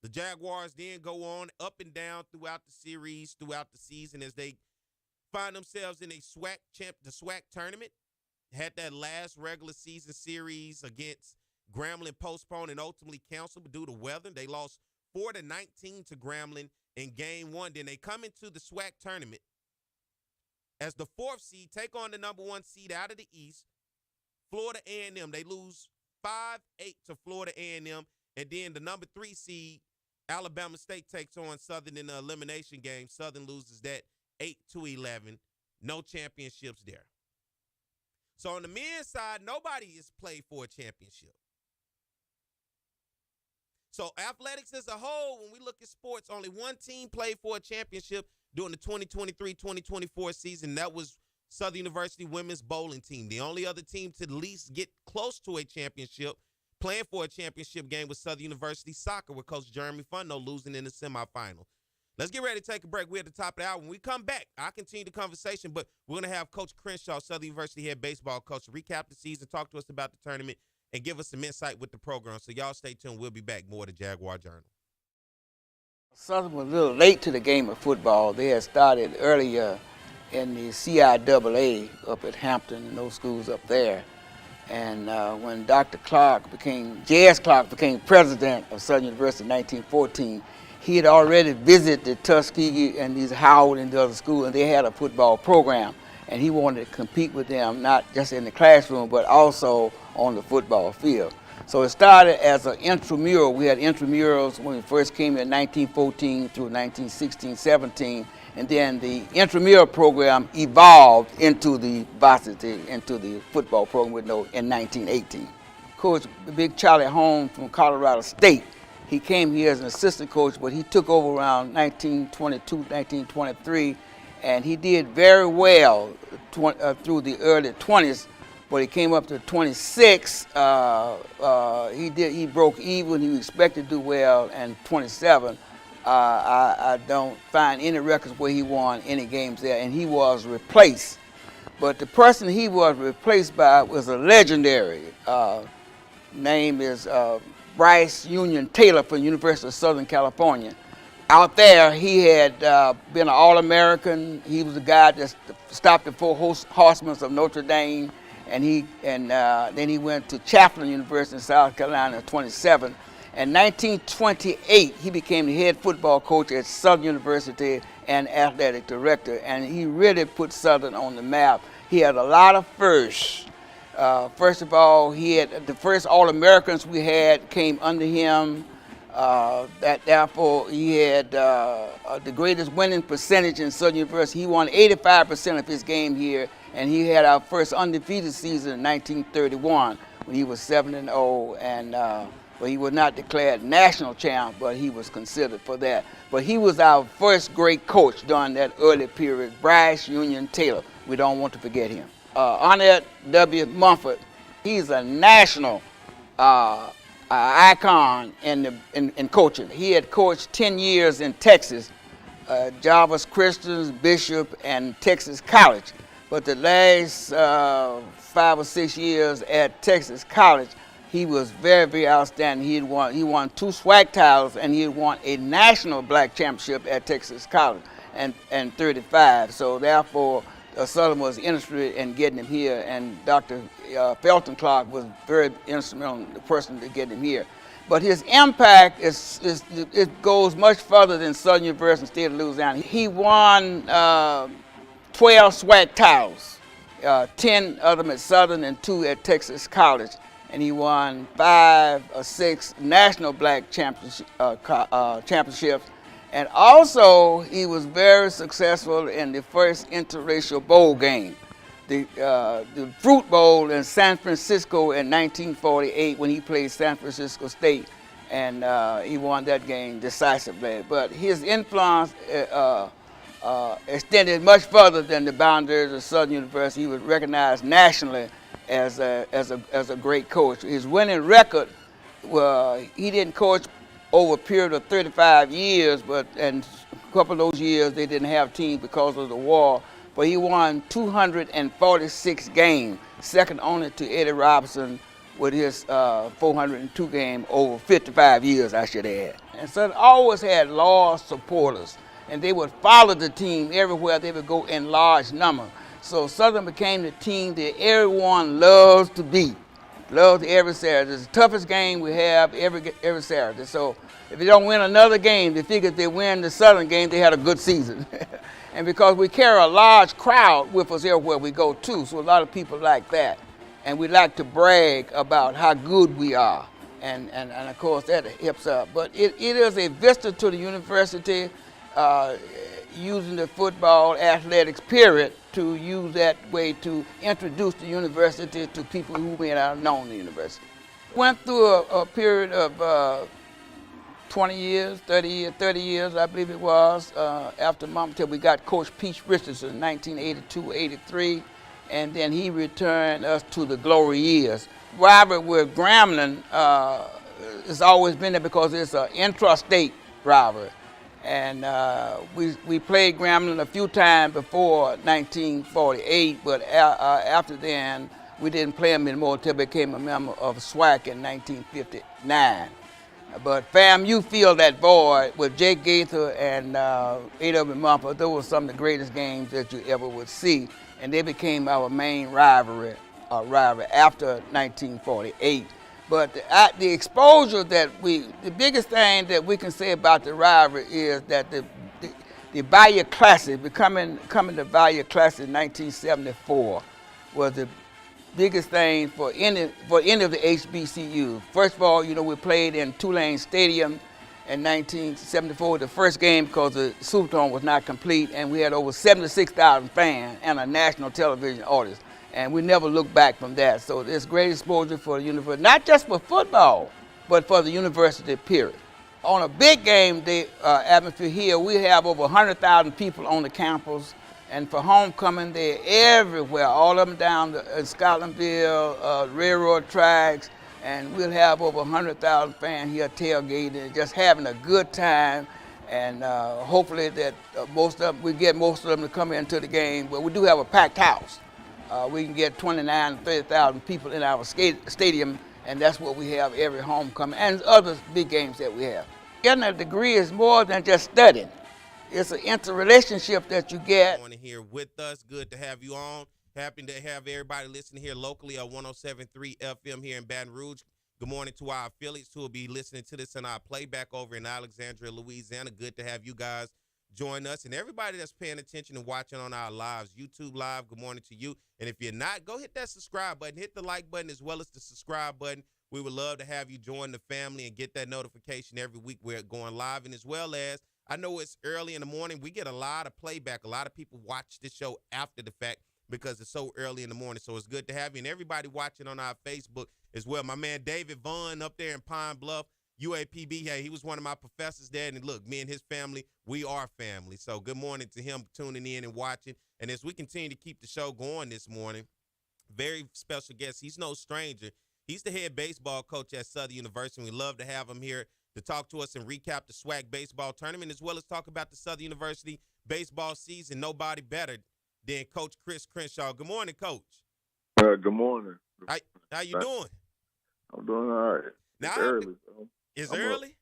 The Jaguars then go on up and down throughout the series, throughout the season, as they find themselves in the SWAC tournament. Had that last regular season series against Grambling postponed and ultimately canceled due to weather. They lost 4-19 to Grambling in game one. Then they come into the SWAC tournament as the 4th seed, take on the number 1 seed out of the East, Florida A&M. They lose 5-8 to Florida A&M. And then the number 3 seed, Alabama State, takes on Southern in the elimination game. Southern loses that 8-11. No championships there. So on the men's side, nobody is played for a championship. So athletics as a whole, when we look at sports, only one team played for a championship during the 2023-2024 season. That was Southern University women's bowling team. The only other team to at least get close to a championship, playing for a championship game, was Southern University soccer with Coach Jeremy Funno losing in the semifinal. Let's get ready to take a break. We're at the top of the hour. When we come back, I'll continue the conversation, but we're going to have Coach Crenshaw, Southern University head baseball coach, recap the season, talk to us about the tournament, and give us some insight with the program. So y'all stay tuned. We'll be back. More of the Jaguar Journal.
Southern was a little late to the game of football. They had started earlier in the CIAA up at Hampton and those schools up there. And when J.S. Clark became president of Southern University in 1914, he had already visited Tuskegee and these Howard and the other schools, and they had a football program. And he wanted to compete with them, not just in the classroom, but also on the football field. So it started as an intramural. We had intramurals when we first came in 1914 through 1916-17, and then the intramural program evolved into the varsity, into the football program in 1918. Coach Big Charlie Holmes from Colorado State, he came here as an assistant coach, but he took over around 1922, 1923, and he did very well through the early 20s. But he came up to 26. He broke even. He was expected to do well, and 27. I don't find any records where he won any games there, and he was replaced. But the person he was replaced by was a legendary. Name is Bryce Union Taylor from the University of Southern California. Out there, he had been an All-American. He was the guy that stopped the 4 horsemen of Notre Dame. And then he went to Chaffin University in South Carolina at 27. In 1928, he became the head football coach at Southern University and athletic director. And he really put Southern on the map. He had a lot of firsts. First of all, he had the first All-Americans we had came under him. Therefore, he had the greatest winning percentage in Southern University. He won 85% of his game here. And he had our first undefeated season in 1931 when he was 7-0, and but he was not declared national champ, but he was considered for that. But he was our first great coach during that early period, Bryce Union Taylor. We don't want to forget him. Arnett W. Mumford, he's a national icon in coaching. He had coached 10 years in Texas, Jarvis Christian, Bishop, and Texas College. But the last 5 or 6 years at Texas College, he was very, very outstanding. He won 2 SWAC titles, and he had won a national black championship at Texas College and 35. So therefore, Southern was interested in getting him here, and Dr. Felton Clark was very instrumental, the person to get him here. But his impact it goes much further than Southern University and State of Louisiana. He won 12 SWAC titles, 10 of them at Southern and 2 at Texas College. And he won 5 or 6 national black championships. And also, he was very successful in the first interracial bowl game, the Fruit Bowl in San Francisco in 1948 when he played San Francisco State. And he won that game decisively. But his influence extended much further than the boundaries of Southern University. He was recognized nationally as a great coach. His winning record, he didn't coach over a period of 35 years, and a couple of those years they didn't have teams because of the war. But he won 246 games, second only to Eddie Robinson with his 402 game over 55 years, I should add. And so it always had loyal supporters, and they would follow the team everywhere. They would go in large numbers. So Southern became the team that everyone loves to beat. Loves every Saturday. It's the toughest game we have every Saturday. So if they don't win another game, they figure if they win the Southern game, they had a good season. And because we carry a large crowd with us everywhere we go too, so a lot of people like that. and we like to brag about how good we are. And of course, that helps out. But it is a vista to the university, using the football athletics period to use that way to introduce the university to people who may not have known the university. Went through a period of 20 years, 30 years, I believe it was, after Mom, till we got Coach Pete Richardson in 1982, 83, and then he returned us to the glory years. Rivalry with Grambling has always been there because it's an intrastate rivalry. And we played Grambling a few times before 1948, but after then, we didn't play them anymore until we became a member of SWAC in 1959. But FAMU filled that void with Jake Gaither and A.W. Mumford. Those were some of the greatest games that you ever would see. And they became our main rivalry after 1948. But the exposure that the biggest thing that we can say about the rivalry is that the Bayou Classic, coming to Bayou Classic in 1974, was the biggest thing for any of the HBCUs. First of all, we played in Tulane Stadium in 1974, the first game, because the Superdome was not complete, and we had over 76,000 fans and a national television audience. And we never looked back from that. So there's great exposure for the university, not just for football, but for the university period. On a big game day atmosphere here, we have over 100,000 people on the campus. And for homecoming, they're everywhere, all of them down to Scotlandville, railroad tracks, and we'll have over 100,000 fans here tailgating, just having a good time. And hopefully that we get most of them to come into the game. But we do have a packed house. We can get 29,000 to 30,000 people in our stadium, and that's what we have every homecoming and other big games that we have. Getting a degree is more than just studying. It's an interrelationship that you get.
Here with us, good to have you on. Happy to have everybody listening here locally on 107.3 FM here in Baton Rouge. Good morning to our affiliates who will be listening to this in our playback over in Alexandria, Louisiana. Good to have you guys join us. And everybody that's paying attention and watching on our lives, YouTube Live, good morning to you. And if you're not, go hit that subscribe button, hit the like button as well as the subscribe button. We would love to have you join the family and get that notification every week. We're going live, and as well as I know it's early in the morning. We get a lot of playback. A lot of people watch the show after the fact because it's so early in the morning. So it's good to have you. And everybody watching on our Facebook as well. My man David Vaughn up there in Pine Bluff, UAPB. Hey, he was one of my professors there. And look, me and his family, we are family. So good morning to him tuning in and watching. And as we continue to keep the show going this morning, very special guest. He's no stranger. He's the head baseball coach at Southern University. We love to have him here to talk to us and recap the SWAC baseball tournament, as well as talk about the Southern University baseball season. Nobody better than Coach Chris Crenshaw. Good morning, Coach.
Good morning.
How you doing?
I'm doing all right.
Now,
it's early.
It's early?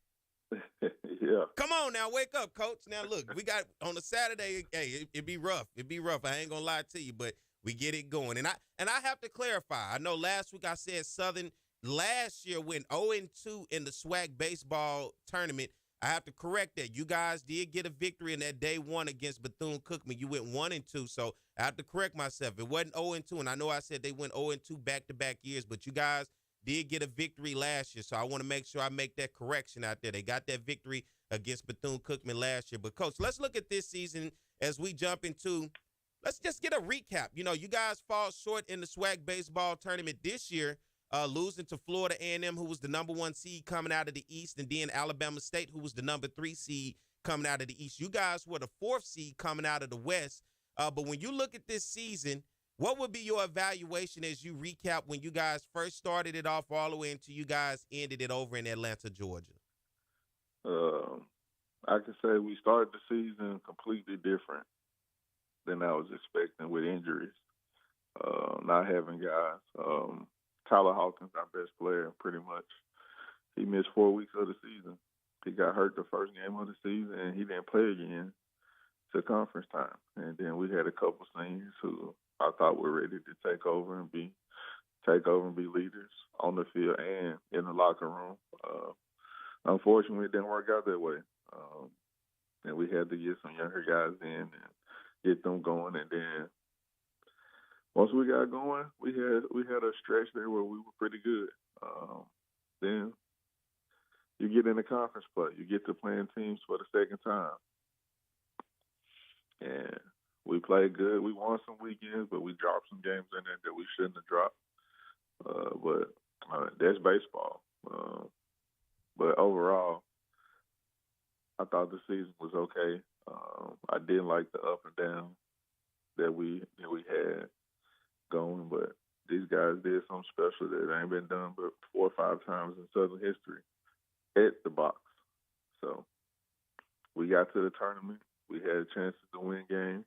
Yeah.
Come on now, wake up, Coach. Now, look, we got on a Saturday, hey, it'd be rough. It'd be rough. I ain't going to lie to you, but we get it going. And I have to clarify. I know last week I said Southern last year went 0-2 in the SWAC baseball tournament. I have to correct that. You guys did get a victory in that day one against Bethune-Cookman. You went 1-2, so I have to correct myself. It wasn't 0-2, and I know I said they went 0-2 back-to-back years, but you guys did get a victory last year, so I want to make sure I make that correction out there. They got that victory against Bethune-Cookman last year. But, Coach, let's look at this season as we jump into – let's just get a recap. You know, you guys fall short in the SWAC baseball tournament this year, losing to Florida A&M, who was the number 1 seed coming out of the East, and then Alabama State, who was the number 3 seed coming out of the East. You guys were the 4th seed coming out of the West. But when you look at this season, what would be your evaluation as you recap when you guys first started it off all the way until you guys ended it over in Atlanta, Georgia?
I can say we started the season completely different than I was expecting with injuries, not having guys. Tyler Hawkins, our best player, pretty much. He missed 4 weeks of the season. He got hurt the first game of the season, and he didn't play again till conference time. And then we had a couple seniors who I thought were ready to take over and be leaders on the field and in the locker room. Unfortunately, it didn't work out that way. And we had to get some younger guys in and get them going. And then once we got going, we had a stretch there where we were pretty good. Then you get into conference play. You get to playing teams for the second time. And we played good. We won some weekends, but we dropped some games in there that we shouldn't have dropped. But that's baseball. But overall, I thought the season was okay. I didn't like the up and down that we had going, but these guys did something special that ain't been done but 4 or 5 times in Southern history at the box. So we got to the tournament. We had chances to win games.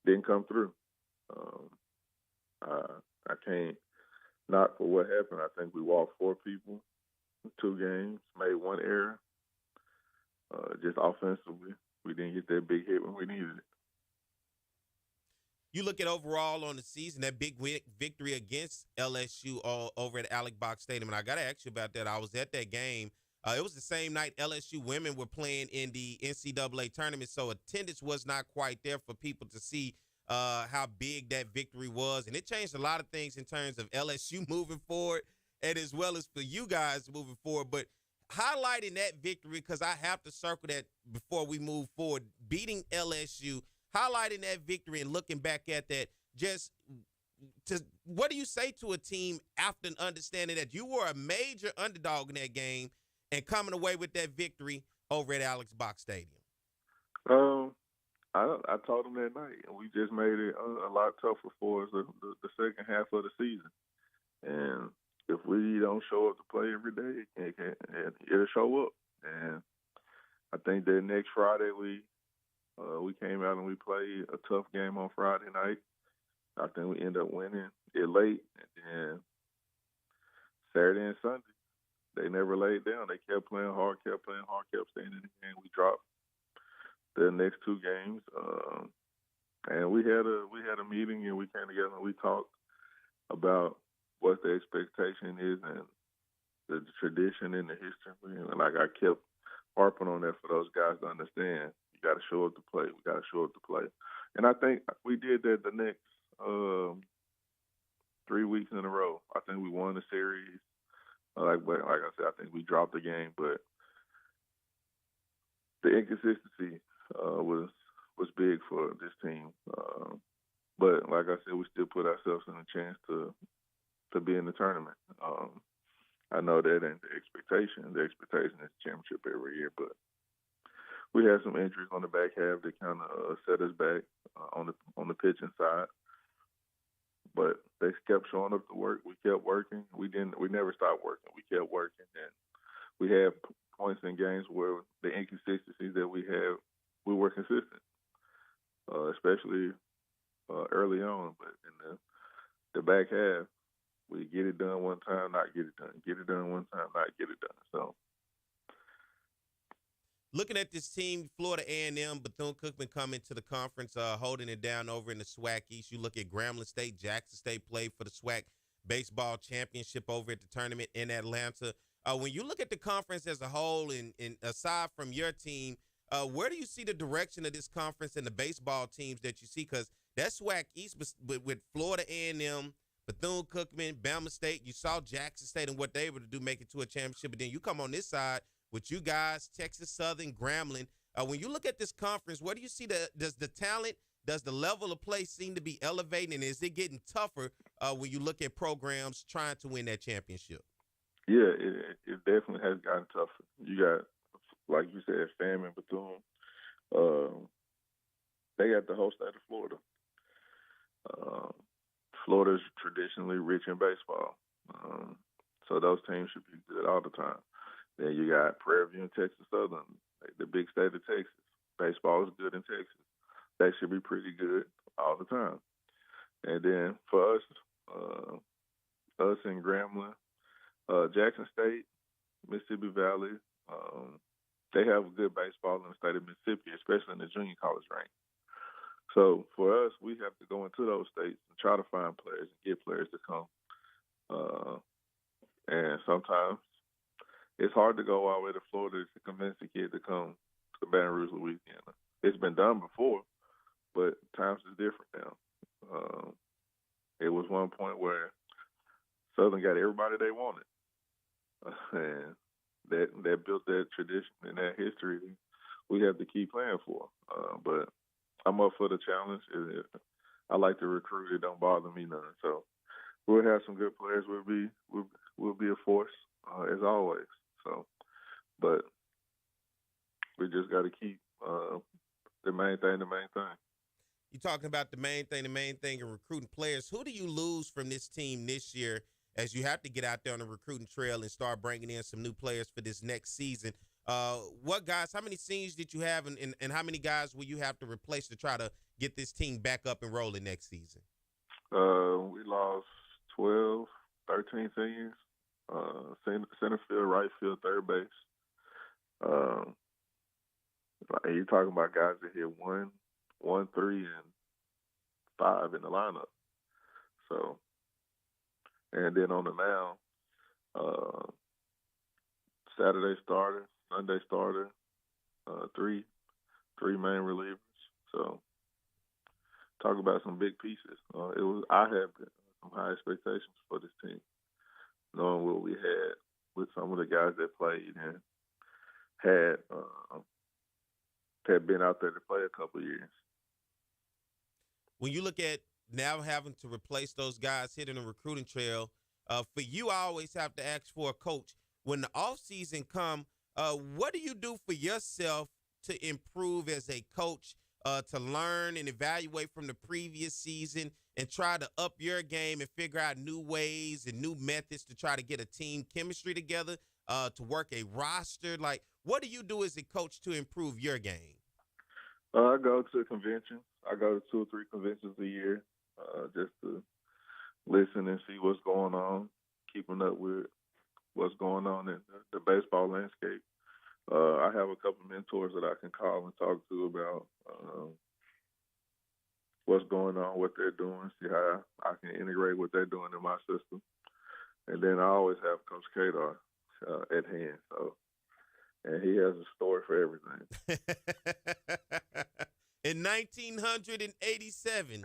Didn't come through. I can't knock for what happened. I think we walked 4 people in 2 games, made 1 error. Just offensively, we didn't get that big hit when we needed it.
You look at overall on the season, that big victory against LSU over at Alex Box Stadium, and I got to ask you about that. I was at that game. It was the same night LSU women were playing in the NCAA tournament, so attendance was not quite there for people to see how big that victory was. And it changed a lot of things in terms of LSU moving forward and as well as for you guys moving forward. But highlighting that victory, because I have to circle that before we move forward, beating LSU, highlighting that victory and looking back at that, what do you say to a team after understanding that you were a major underdog in that game and coming away with that victory over at Alex Box Stadium?
I told them that night, and we just made it a lot tougher for us the second half of the season. And if we don't show up to play every day, it'll show up. And I think that next Friday we came out and we played a tough game on Friday night. I think we ended up winning it late, and then Saturday and Sunday, they never laid down. They kept playing hard, kept staying in the game. We dropped the next 2 games, and we had a meeting, and we came together and we talked about what the expectation is and the tradition and the history. And like I kept harping on that for those guys to understand. You got to show up to play. We got to show up to play. And I think we did that the next 3 weeks in a row. I think we won the series. Like I said, I think we dropped the game, but the inconsistency was big for this team. But like I said, we still put ourselves in a chance to be in the tournament. I know that ain't the expectation. The expectation is championship every year, but we had some injuries on the back half that kind of set us back on the pitching side. But they kept showing up to work. We kept working. We never stopped working. We kept working, and we had points in games where the inconsistencies that we had, we were consistent, especially early on. But in the back half, we get it done one time, not get it done. Get it done one time, not get it done. So,
looking at this team, Florida A&M, Bethune-Cookman coming to the conference, holding it down over in the SWAC East. You look at Grambling State, Jackson State played for the SWAC baseball championship over at the tournament in Atlanta. When you look at the conference as a whole, and aside from your team, where do you see the direction of this conference and the baseball teams that you see? Because that SWAC East with Florida A&M, Bethune-Cookman, Bama State, you saw Jackson State and what they were able to do, make it to a championship. But then you come on this side with you guys, Texas Southern, Grambling. When you look at this conference, what do you see? Does the talent, does the level of play seem to be elevating, and is it getting tougher when you look at programs trying to win that championship?
Yeah, it definitely has gotten tougher. You got, like you said, FAM and Bethune. They got the whole state of Florida. Florida's traditionally rich in baseball. So those teams should be good all the time. Then you got Prairie View and Texas Southern, the big state of Texas. Baseball is good in Texas. They should be pretty good all the time. And then for us in Grambling, Jackson State, Mississippi Valley, they have good baseball in the state of Mississippi, especially in the junior college rank. So for us, we have to go into those states and try to find players and get players to come. And sometimes it's hard to go all the way to Florida to convince a kid to come to Baton Rouge, Louisiana. It's been done before, but times is different now. it was one point where Southern got everybody they wanted, and that built that tradition and that history we have to keep playing for. But I'm up for the challenge. I like to recruit. It don't bother me none. So we'll have some good players. We'll be a force as always. So, but we just got to keep the main thing.
You're talking about the main thing in recruiting players. Who do you lose from this team this year as you have to get out there on the recruiting trail and start bringing in some new players for this next season? What guys, how many seniors did you have, and how many guys will you have to replace to try to get this team back up and rolling next season?
We lost 12, 13 seniors, center field, right field, third base. You're talking about guys that hit 1, 3, and 5 in the lineup. So, and then on the mound, Saturday starter, Sunday starter, three main relievers. So, talk about some big pieces. I had some high expectations for this team, knowing what we had with some of the guys that played and had been out there to play a couple of years.
When you look at now having to replace those guys hitting a recruiting trail, for you, I always have to ask for a coach. When the offseason come, what do you do for yourself to improve as a coach, to learn and evaluate from the previous season and try to up your game and figure out new ways and new methods to try to get a team chemistry together, to work a roster? Like, what do you do as a coach to improve your game?
I go to conventions. I go to 2 or 3 conventions a year, just to listen and see what's going on, keeping up with what's going on in the baseball landscape. I have a couple of mentors that I can call and talk to about what's going on, what they're doing, see how I can integrate what they're doing in my system. And then I always have Coach Kadar at hand. So, and he has a story for everything.
In 1987.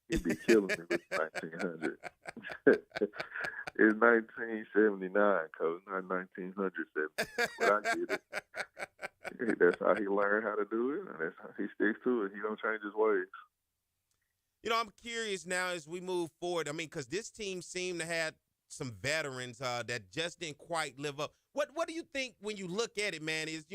He'd be killing me with 1900. It's 1979, Coach, not 1970. But I get it. That's how he learned how to do it, and that's how he sticks to it. He don't change his ways.
You know, I'm curious now as we move forward. I mean, because this team seemed to have some veterans that just didn't quite live up. What do you think when you look at it, man, is,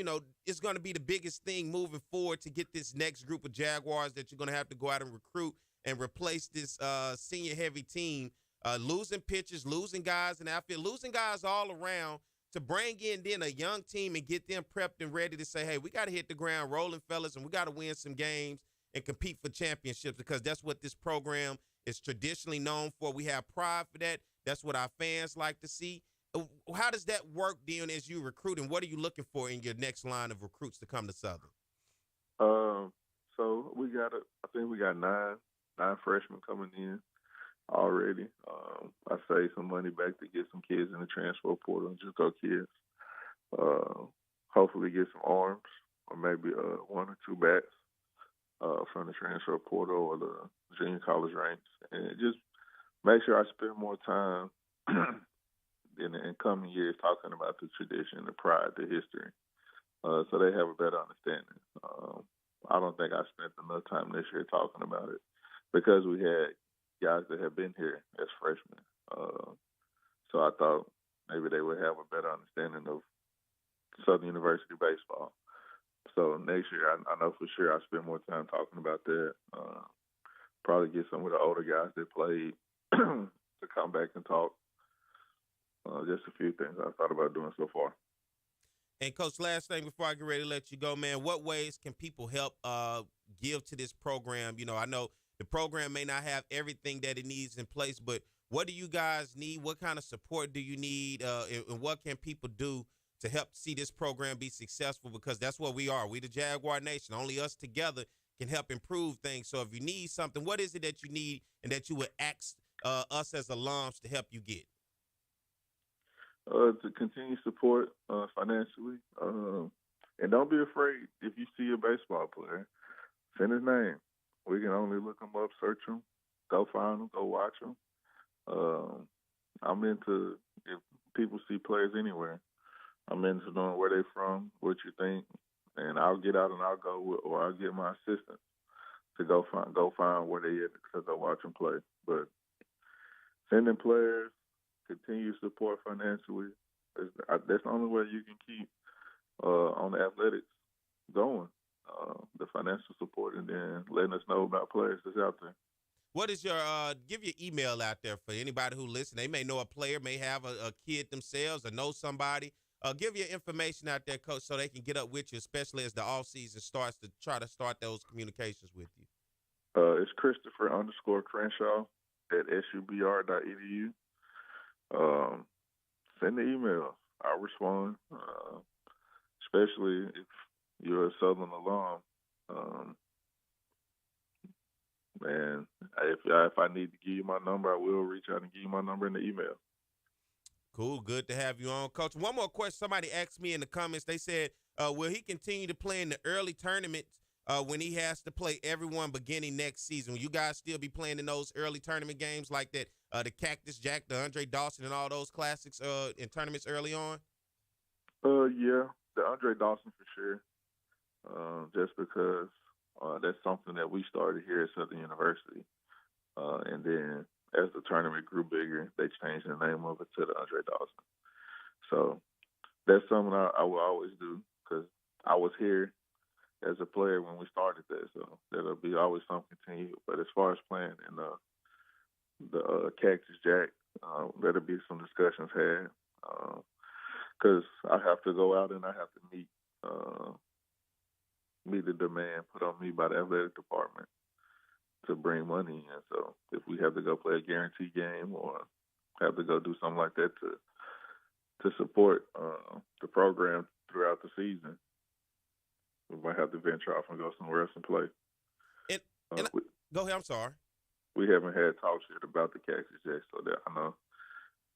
it's going to be the biggest thing moving forward to get this next group of Jaguars that you're going to have to go out and recruit and replace this senior-heavy team, losing pitchers, losing guys in the outfield, losing guys all around, to bring in then a young team and get them prepped and ready to say, hey, we got to hit the ground rolling, fellas, and we got to win some games and compete for championships, because that's what this program is traditionally known for. We have pride for that. That's what our fans like to see. How does that work, then, as you recruit, and what are you looking for in your next line of recruits to come to Southern?
So I think we got nine freshmen coming in already. I saved some money back to get some kids in the transfer portal and just go kids. Hopefully get some arms or maybe 1 or 2 bats from the transfer portal or the junior college ranks, and just make sure I spend more time in coming years talking about the tradition, the pride, the history, so they have a better understanding. I don't think I spent enough time this year talking about it because we had guys that have been here as freshmen. So I thought maybe they would have a better understanding of Southern University baseball. So next year, I know for sure I spend more time talking about that. Probably get some of the older guys that played to come back and talk. Just a few things I thought about doing so far.
And, Coach, last thing before I get ready to let you go, man, what ways can people help give to this program? I know the program may not have everything that it needs in place, but what do you guys need? What kind of support do you need? And what can people do to help see this program be successful? Because that's what we are. We the Jaguar Nation. Only us together can help improve things. So if you need something, what is it that you need and that you would ask us as alums to help you get?
To continue support financially. And don't be afraid if you see a baseball player, send his name. We can only look him up, search him, go find him, go watch him. I'm into, if people see players anywhere, I'm into knowing where they're from, what you think, and I'll get out and I'll go, or I'll get my assistant to go find where they at to go watch them play. But sending players, continue support financially, that's the only way you can keep on the athletics going. The financial support, and then letting us know about players that's out there.
What is your give your email out there for anybody who listen? They may know a player, may have a kid themselves, or know somebody. Give your information out there, Coach, so they can get up with you, especially as the off season starts, to try to start those communications with you.
It's Christopher_Crenshaw at subr.edu. Send the email. I'll respond, especially if you're a Southern alum. And if I need to give you my number, I will reach out and give you my number in the email.
Cool. Good to have you on, Coach. One more question. Somebody asked me in the comments. They said, will he continue to play in the early tournaments when he has to play everyone beginning next season? Will you guys still be playing in those early tournament games like that, the Cactus Jack, the Andre Dawson, and all those classics in tournaments early on?
Yeah, the Andre Dawson for sure. Just because that's something that we started here at Southern University. And then as the tournament grew bigger, they changed the name of it to the Andre Dawson. So that's something I will always do, because I was here as a player when we started that. So that'll be always something continued. But as far as playing in the Cactus Jack, there'll be some discussions had, because I have to go out and I have to meet the demand put on me by the athletic department to bring money in. So if we have to go play a guarantee game or have to go do something like that to support the program throughout the season, we might have to venture off and go somewhere else and play.
Go ahead. I'm sorry.
We haven't had talks yet about the Cactus Jack, so that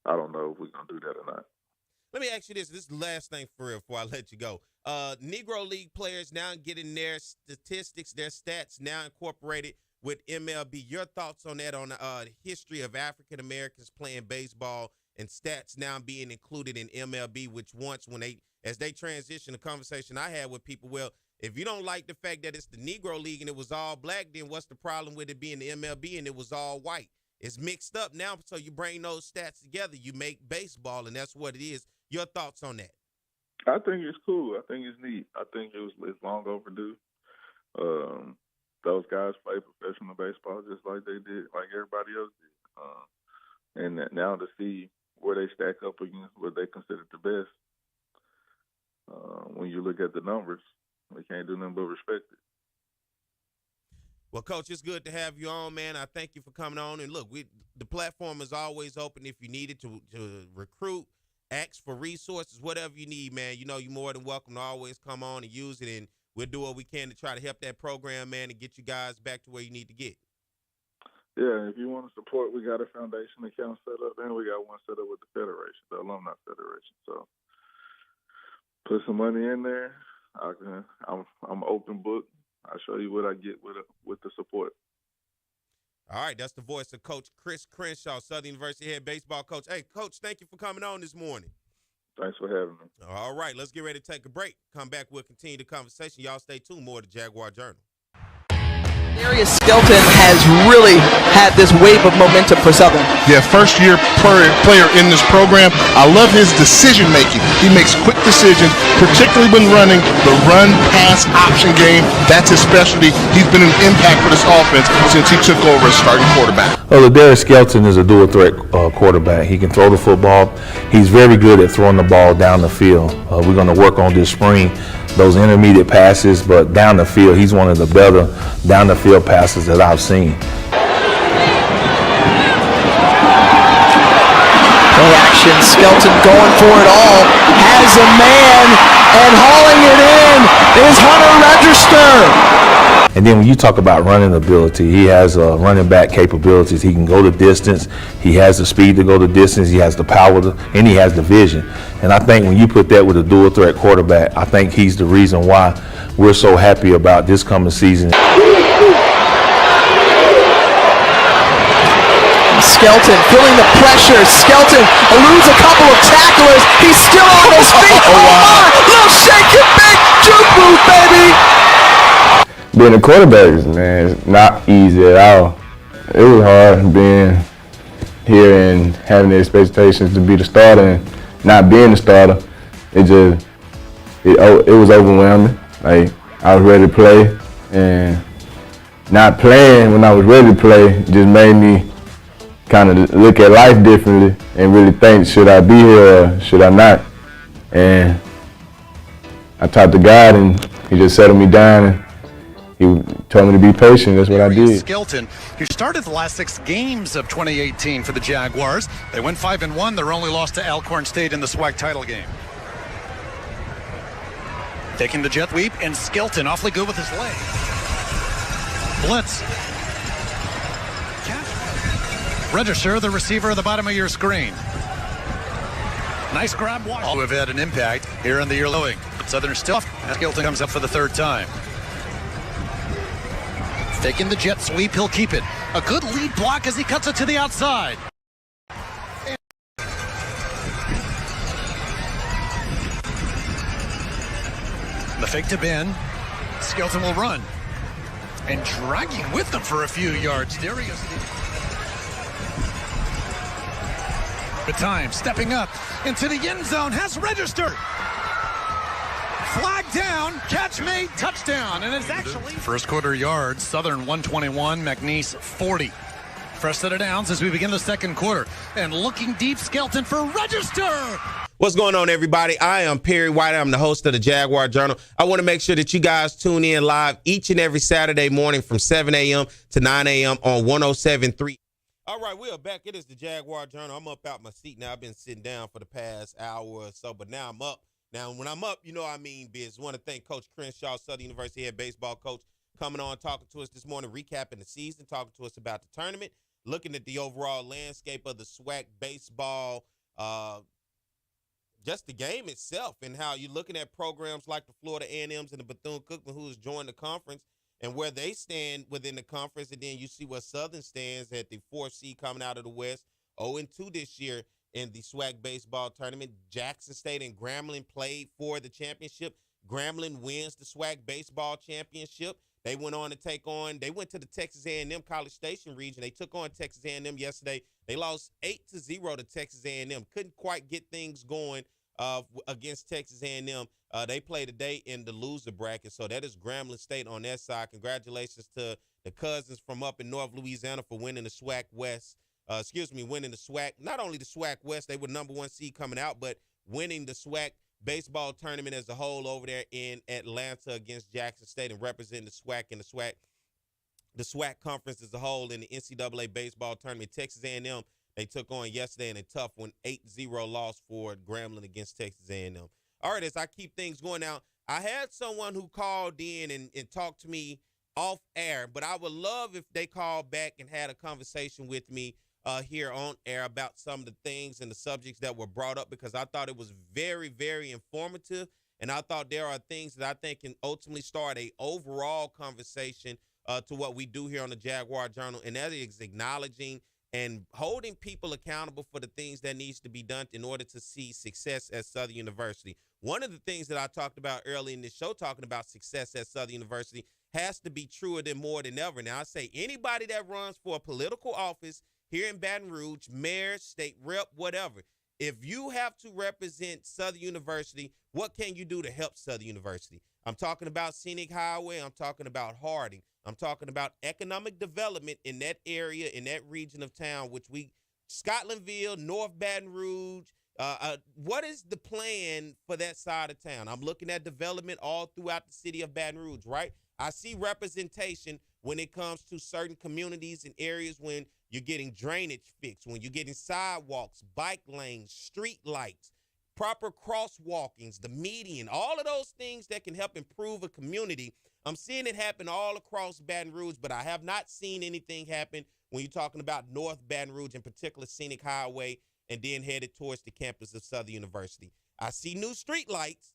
I don't know if we're gonna do that or not.
Let me ask you this. This is the last thing for real before I let you go. Negro League players now getting their statistics, their stats now incorporated with MLB. Your thoughts on that, on the history of African Americans playing baseball and stats now being included in MLB, which once as they transition, the conversation I had with people, well, if you don't like the fact that it's the Negro League and it was all black, then what's the problem with it being the MLB and it was all white? It's mixed up now, so you bring those stats together, you make baseball, and that's what it is. Your thoughts on that?
I think it's cool. I think it's neat. I think it's long overdue. Those guys play professional baseball just like they did, like everybody else did. And now to see where they stack up against what they consider the best, when you look at the numbers, we can't do nothing but respect it.
Well, Coach, it's good to have you on, man. I thank you for coming on. And look, the platform is always open if you needed to recruit, ask for resources, whatever you need, man. You know, you're more than welcome to always come on and use it, and we'll do what we can to try to help that program, man, and get you guys back to where you need to get.
Yeah, if you want to support, we got a foundation account set up, and we got one set up with the Federation, the Alumni Federation. So put some money in there. I'm open book. I'll show you what I get with the support.
All right, that's the voice of Coach Chris Crenshaw, Southern University head baseball coach. Hey, Coach, thank you for coming on this morning.
Thanks for having me.
All right, let's get ready to take a break. Come back, we'll continue the conversation. Y'all stay tuned. More to Jaguar Journal.
Darius Skelton has really had this wave of momentum for Southern.
Yeah, first-year player in this program. I love his decision-making. He makes quick decisions, particularly when running the run-pass option game. That's his specialty. He's been an impact for this offense since he took over as starting quarterback.
Well, Darius Skelton is a dual-threat quarterback. He can throw the football. He's very good at throwing the ball down the field. We're going to work on this spring those intermediate passes, but down the field, he's one of the better down the field passes that I've seen.
Play action, Skelton going for it all, has a man, and hauling it in is Hunter Register.
And then when you talk about running ability, he has running back capabilities. He can go the distance. He has the speed to go the distance. He has the power, and he has the vision. And I think when you put that with a dual threat quarterback, I think he's the reason why we're so happy about this coming season.
Skelton feeling the pressure. Skelton eludes a couple of tacklers. He's still on his feet. Oh my! Little shake and bake juke move, baby.
Being a quarterback, man, it's not easy at all. It was hard being here and having the expectations to be the starter and not being the starter. It was overwhelming. Like, I was ready to play, and not playing when I was ready to play just made me kind of look at life differently and really think, should I be here or should I not? And I talked to God, and he just settled me down, and he told me to be patient. That's what I did.
Skelton, who started the last 6 games of 2018 for the Jaguars. They went 5-1. Their only loss to Alcorn State in the SWAC title game. Taking the jet sweep, and Skelton awfully good with his leg. Blitz. Register the receiver at the bottom of your screen. Nice grab. All who have had an impact here in the year lowing. Southern still. Skelton comes up for the 3rd time. Taking the jet sweep, he'll keep it. A good lead block as he cuts it to the outside. The fake to Ben. Skelton will run. And dragging with them for a few yards. There he is. But time stepping up into the end zone has registered. Flag down, catch made, touchdown, and it's actually first quarter yards. Southern 121, McNeese 40. Fresh set of downs as we begin the second quarter, and looking deep, Skelton for register.
What's going on, everybody? I am Perry White. I'm the host of the Jaguar Journal. I want to make sure that you guys tune in live each and every Saturday morning from 7 a.m. to 9 a.m. on 107.3. All right, we are back. It is the Jaguar Journal. I'm up out my seat now. I've been sitting down for the past hour or so, but now I'm up. Now, when I'm up, you know I mean biz. I want to thank Coach Crenshaw, Southern University head baseball coach, coming on, talking to us this morning, recapping the season, talking to us about the tournament, looking at the overall landscape of the SWAC baseball, just the game itself, and how you're looking at programs like the Florida A&Ms and the Bethune-Cookman who has joined the conference and where they stand within the conference, and then you see where Southern stands at the 4th seed coming out of the West, 0-2 this year in the SWAC baseball tournament. Jackson State and Grambling played for the championship. Grambling wins the SWAC baseball championship. They went on to they went to the Texas A&M College Station region. They took on Texas A&M yesterday. They lost 8-0 to Texas A&M. Couldn't quite get things going against Texas A&M. They play today in the loser bracket, so that is Grambling State on their side. Congratulations to the cousins from up in North Louisiana for winning the SWAC West. Winning the SWAC, not only the SWAC West, they were number 1 seed coming out, but winning the SWAC baseball tournament as a whole over there in Atlanta against Jackson State and representing the SWAC and the SWAC conference as a whole in the NCAA baseball tournament. Texas A&M, they took on yesterday in a tough one, 8-0 loss for Grambling against Texas A&M. All right, as I keep things going now, I had someone who called in and talked to me off air, but I would love if they called back and had a conversation with me here on air about some of the things and the subjects that were brought up, because I thought it was very, very informative, and I thought there are things that I think can ultimately start a overall conversation to what we do here on the Jaguar Journal, and that is acknowledging and holding people accountable for the things that needs to be done in order to see success at Southern University. One of the things that I talked about early in this show, talking about success at Southern University, has to be truer than more than ever. Now, I say anybody that runs for a political office here in Baton Rouge, mayor, state rep, whatever, if you have to represent Southern University, what can you do to help Southern University? I'm talking about Scenic Highway. I'm talking about Harding. I'm talking about economic development in that area, in that region of town, Scotlandville, North Baton Rouge. What is the plan for that side of town? I'm looking at development all throughout the city of Baton Rouge, right? I see representation when it comes to certain communities and areas, when you're getting drainage fixed, when you're getting sidewalks, bike lanes, street lights, proper crosswalkings, the median, all of those things that can help improve a community. I'm seeing it happen all across Baton Rouge, but I have not seen anything happen when you're talking about North Baton Rouge, in particular Scenic Highway, and then headed towards the campus of Southern University. I see new street lights.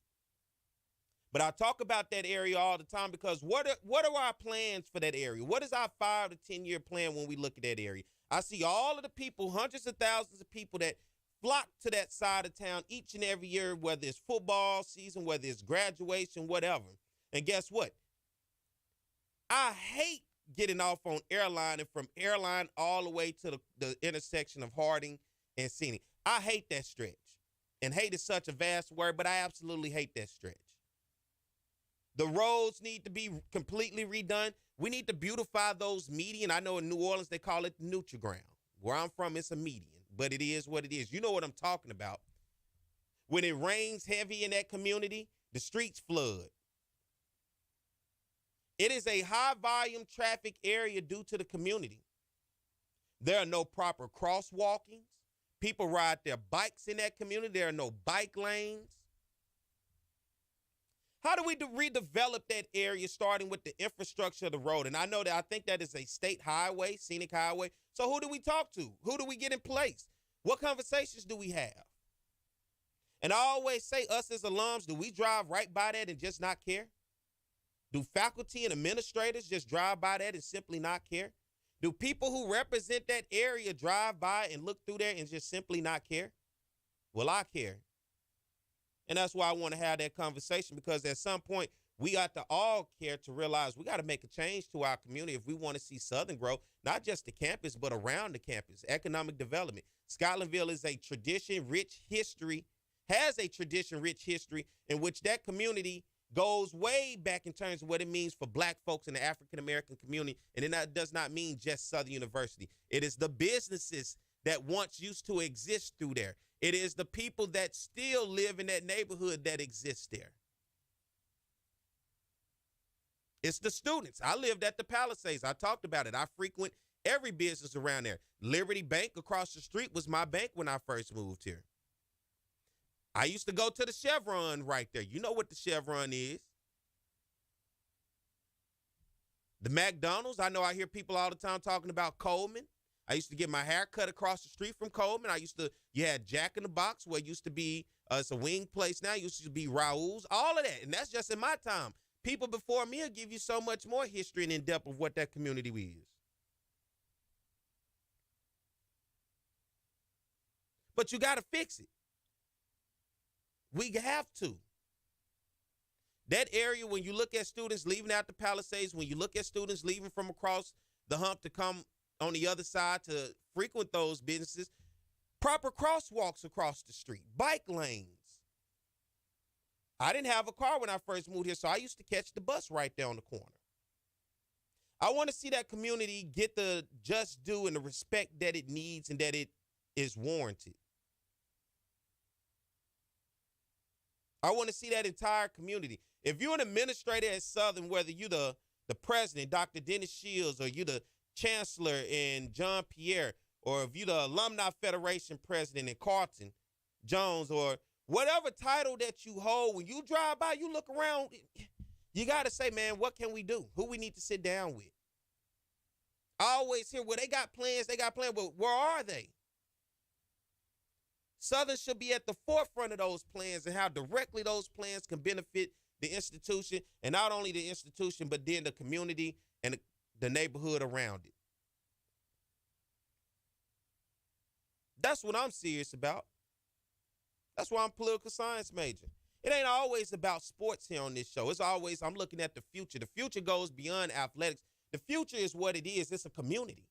But I talk about that area all the time because what are our plans for that area? What is our 5 to 10 year plan when we look at that area? I see all of the people, hundreds of thousands of people that flock to that side of town each and every year, whether it's football season, whether it's graduation, whatever. And guess what? I hate getting off on Airline and from Airline all the way to the intersection of Harding and Scenic. I hate that stretch. And hate is such a vast word, but I absolutely hate that stretch. The roads need to be completely redone. We need to beautify those median. I know in New Orleans they call it the neutral ground. Where I'm from, it's a median, but it is what it is. You know what I'm talking about. When it rains heavy in that community, the streets flood. It is a high-volume traffic area due to the community. There are no proper crosswalkings. People ride their bikes in that community. There are no bike lanes. How do we redevelop that area starting with the infrastructure of the road? And I know that I think that is a state highway, scenic highway. So who do we talk to? Who do we get in place? What conversations do we have? And I always say, us as alums, do we drive right by that and just not care? Do faculty and administrators just drive by that and simply not care? Do people who represent that area drive by and look through there and just simply not care? Well, I care. And that's why I want to have that conversation, because at some point we got to all care to realize we got to make a change to our community if we want to see Southern grow, not just the campus, but around the campus, economic development. Scotlandville is a tradition-rich history, has a tradition-rich history in which that community goes way back in terms of what it means for black folks in the African-American community. And that does not mean just Southern University. It is the businesses that once used to exist through there. It is the people that still live in that neighborhood that exist there. It's the students. I lived at the Palisades. I talked about it. I frequent every business around there. Liberty Bank across the street was my bank when I first moved here. I used to go to the Chevron right there. You know what the Chevron is. The McDonald's. I know I hear people all the time talking about Coleman. I used to get my hair cut across the street from Coleman. You had Jack in the Box, where it used to be, it's a wing place now. It used to be Raoul's, all of that. And that's just in my time. People before me will give you so much more history and in-depth of what that community is. But you got to fix it. We have to. That area, when you look at students leaving out the Palisades, when you look at students leaving from across the hump to come on the other side to frequent those businesses, proper crosswalks across the street, bike lanes. I didn't have a car when I first moved here, so I used to catch the bus right there on the corner. I want to see that community get the just due and the respect that it needs and that it is warranted. I want to see that entire community. If you're an administrator at Southern, whether you're the president, Dr. Dennis Shields, or you're the chancellor in John Pierre, or if you're the Alumni Federation president in Carlton Jones, or whatever title that you hold, when you drive by, you look around, you got to say, man, what can we do? Who we need to sit down with? I always hear, well, they got plans, but where are they? Southern should be at the forefront of those plans and how directly those plans can benefit the institution, and not only the institution, but then the community and the neighborhood around it. That's what I'm serious about. That's why I'm a political science major. It ain't always about sports here on this show. It's always, I'm looking at the future. The future goes beyond athletics. The future is what it is. It's a community.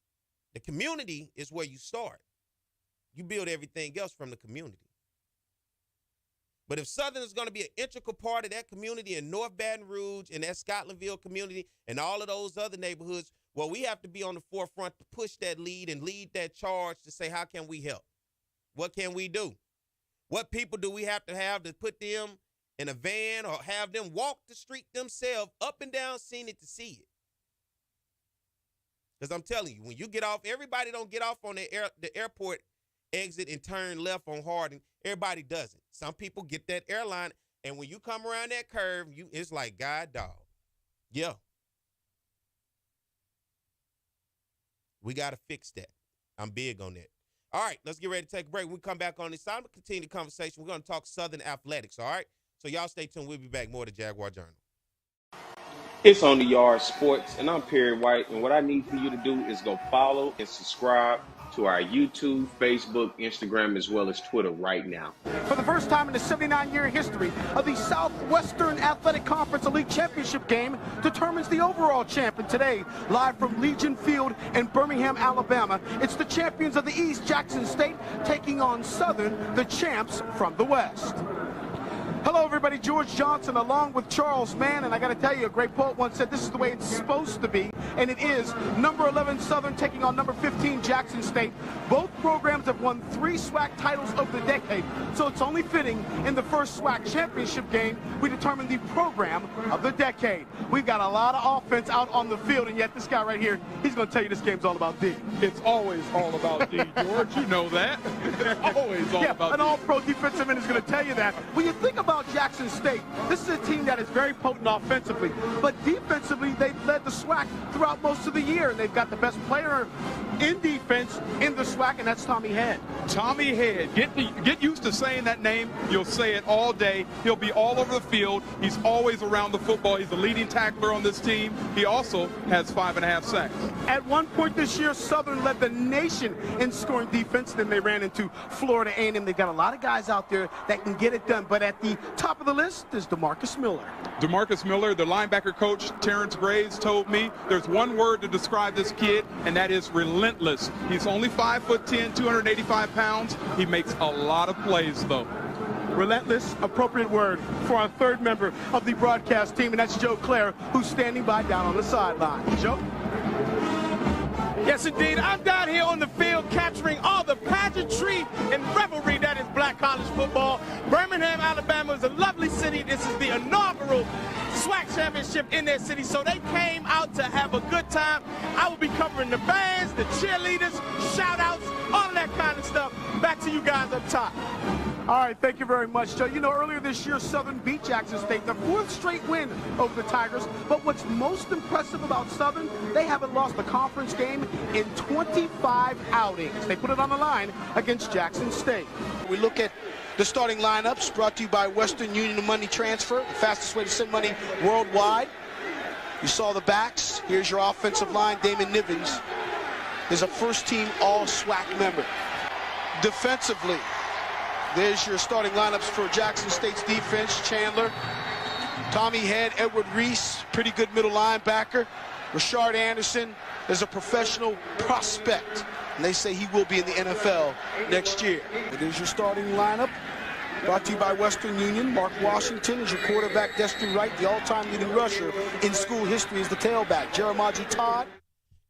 The community is where you start. You build everything else from the community. But if Southern is going to be an integral part of that community in North Baton Rouge and that Scotlandville community and all of those other neighborhoods, well, we have to be on the forefront to push that lead and lead that charge to say, how can we help? What can we do? What people do we have to put them in a van or have them walk the street themselves up and down Scenic to see it? Because I'm telling you, when you get off, everybody don't get off on the airport exit and turn left on Harding. Everybody doesn't. Some people get that airline, and when you come around that curve, it's like, God, dog. Yeah. We got to fix that. I'm big on that. All right, let's get ready to take a break. When we come back on this side, we'll continue the conversation. We're going to talk Southern athletics, all right? So y'all stay tuned. We'll be back more to Jaguar Journal.
It's On the Yard Sports, and I'm Perry White. And what I need for you to do is go follow and subscribe to our YouTube, Facebook, Instagram, as well as Twitter right now.
For the first time in the 79-year history of the Southwestern Athletic Conference Elite Championship game determines the overall champion today. Live from Legion Field in Birmingham, Alabama, it's the champions of the East, Jackson State, taking on Southern, the champs from the West. Hello, everybody. George Johnson along with Charles Mann. And I got to tell you, a great poet once said this is the way it's supposed to be. And it is. Number 11 Southern taking on number 15 Jackson State. Both programs have won 3 SWAC titles of the decade. So it's only fitting in the first SWAC championship game we determine the program of the decade. We've got a lot of offense out on the field. And yet this guy right here, he's going to tell you this game's all about D.
It's always all about D, George. You know that. Always all about D.
An all-pro defensive end is going to tell you that. When you think about Jackson State, this is a team that is very potent offensively, but defensively they've led the SWAC throughout most of the year, and they've got the best player in defense in the SWAC, and that's Tommy Head.
Tommy Head. Get used to saying that name. You'll say it all day. He'll be all over the field. He's always around the football. He's the leading tackler on this team. He also has 5.5 sacks.
At one point this year, Southern led the nation in scoring defense. Then they ran into Florida A&M. They've got a lot of guys out there that can get it done, but at the top of the list is DeMarcus Miller.
DeMarcus Miller, the linebacker coach, Terrence Graves, told me there's one word to describe this kid, and that is relentless. He's only 5'10", 285 pounds. He makes a lot of plays, though.
Relentless, appropriate word for our third member of the broadcast team, and that's Joe Clare, who's standing by down on the sideline. Joe?
Yes, indeed. I'm down here on the field capturing all the pageantry and revelry that is black college football. Birmingham, Alabama is a lovely city. This is the inaugural SWAC championship in their city, so they came out to have a good time. I will be covering the bands, the cheerleaders, shout-outs, all that kind of stuff. Back to you guys up top.
All right, thank you very much, Joe. You know, earlier this year, Southern beat Jackson State, the 4th straight win over the Tigers. But what's most impressive about Southern, they haven't lost a conference game in 25 outings. They put it on the line against Jackson State. We look at the starting lineups brought to you by Western Union Money Transfer, the fastest way to send money worldwide. You saw the backs. Here's your offensive line. Damon Nivens is a first-team All-SWAC member. Defensively, there's your starting lineups for Jackson State's defense. Chandler, Tommy Head, Edward Reese, pretty good middle linebacker. Rashard Anderson is a professional prospect, and they say he will be in the NFL next year. It is your starting lineup, brought to you by Western Union. Mark Washington is your quarterback. Destry Wright, the all-time leading rusher in school history, is the tailback. Jeremiah Todd.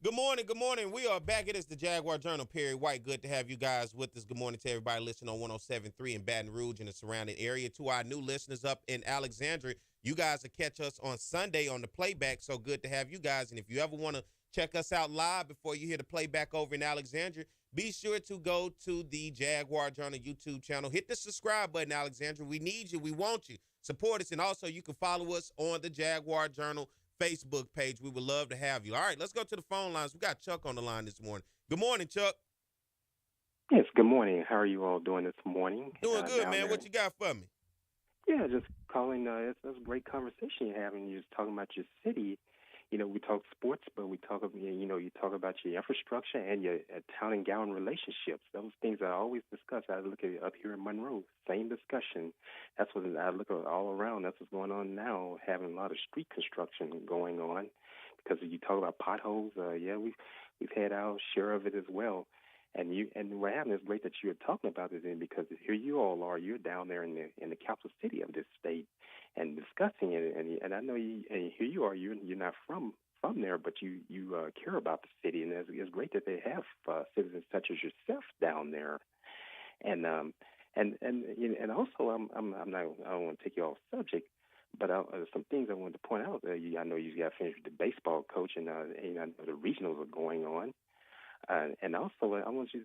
Good morning, good morning. We are back. It is the Jaguar Journal. Perry White, good to have you guys with us. Good morning to everybody listening on 107.3 in Baton Rouge and the surrounding area. To our new listeners up in Alexandria, you guys will catch us on Sunday on the playback, so good to have you guys. And if you ever want to check us out live before you hear the playback over in Alexandria, be sure to go to the Jaguar Journal YouTube channel. Hit the subscribe button, Alexandria. We need you. We want you. Support us. And also, you can follow us on the Jaguar Journal Facebook page. We would love to have you. All right, let's go to the phone lines. We got Chuck on the line this morning. Good morning, Chuck.
Yes, good morning. How are you all doing this morning?
Doing good, man.
There?
What you got for me?
Yeah, just calling. It's a great conversation you're having. You're just talking about your city. You know, we talk sports, but we talk, you talk about your infrastructure and your town and gown relationships. Those things I always discuss. I look at it up here in Monroe, same discussion. That's what I look at all around. That's what's going on now, having a lot of street construction going on. Because you talk about potholes, we've had our share of it as well. And what happened is great that you're talking about this, because here you all are. You're down there in the capital city of this state and discussing it. And I know you. And here you are. You're not from there, but you care about the city, and it's great that they have citizens such as yourself down there. And also I don't want to take you off subject, but some things I wanted to point out. I know you got finished with the baseball coach, and I know the regionals are going on. And also,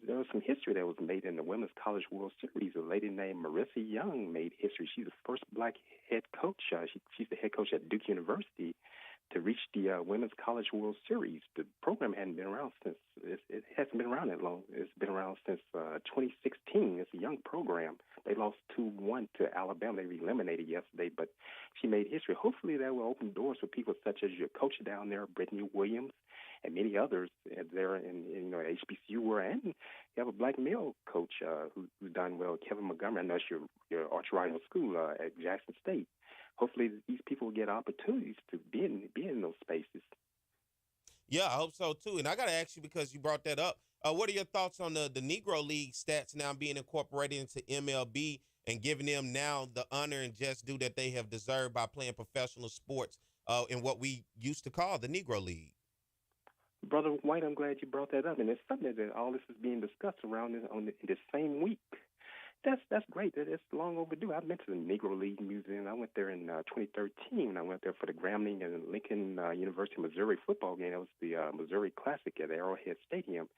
there was some history that was made in the Women's College World Series. A lady named Marissa Young made history. She's the first black head coach. She's the head coach at Duke University to reach the Women's College World Series. The program hadn't been around since, it hasn't been around that long. It's been around since 2016. It's a young program. They lost 2-1 to Alabama. They were eliminated yesterday, but she made history. Hopefully that will open doors for people such as your coach down there, Brittany Williams, and many others there in HBCU. And you have a black male coach who's done well, Kevin Montgomery. I know it's your arch rival school at Jackson State. Hopefully these people will get opportunities to be in those spaces.
Yeah, I hope so too. And I got to ask you, because you brought that up, what are your thoughts on the Negro League stats now being incorporated into MLB and giving them now the honor and just due that they have deserved by playing professional sports in what we used to call the Negro League?
Brother White, I'm glad you brought that up, and it's something that all this is being discussed around in this same week. That's great. It's long overdue. I've been to the Negro League Museum. I went there in 2013. I went there for the Grambling and Lincoln University, Missouri football game. That was the Missouri Classic at Arrowhead Stadium.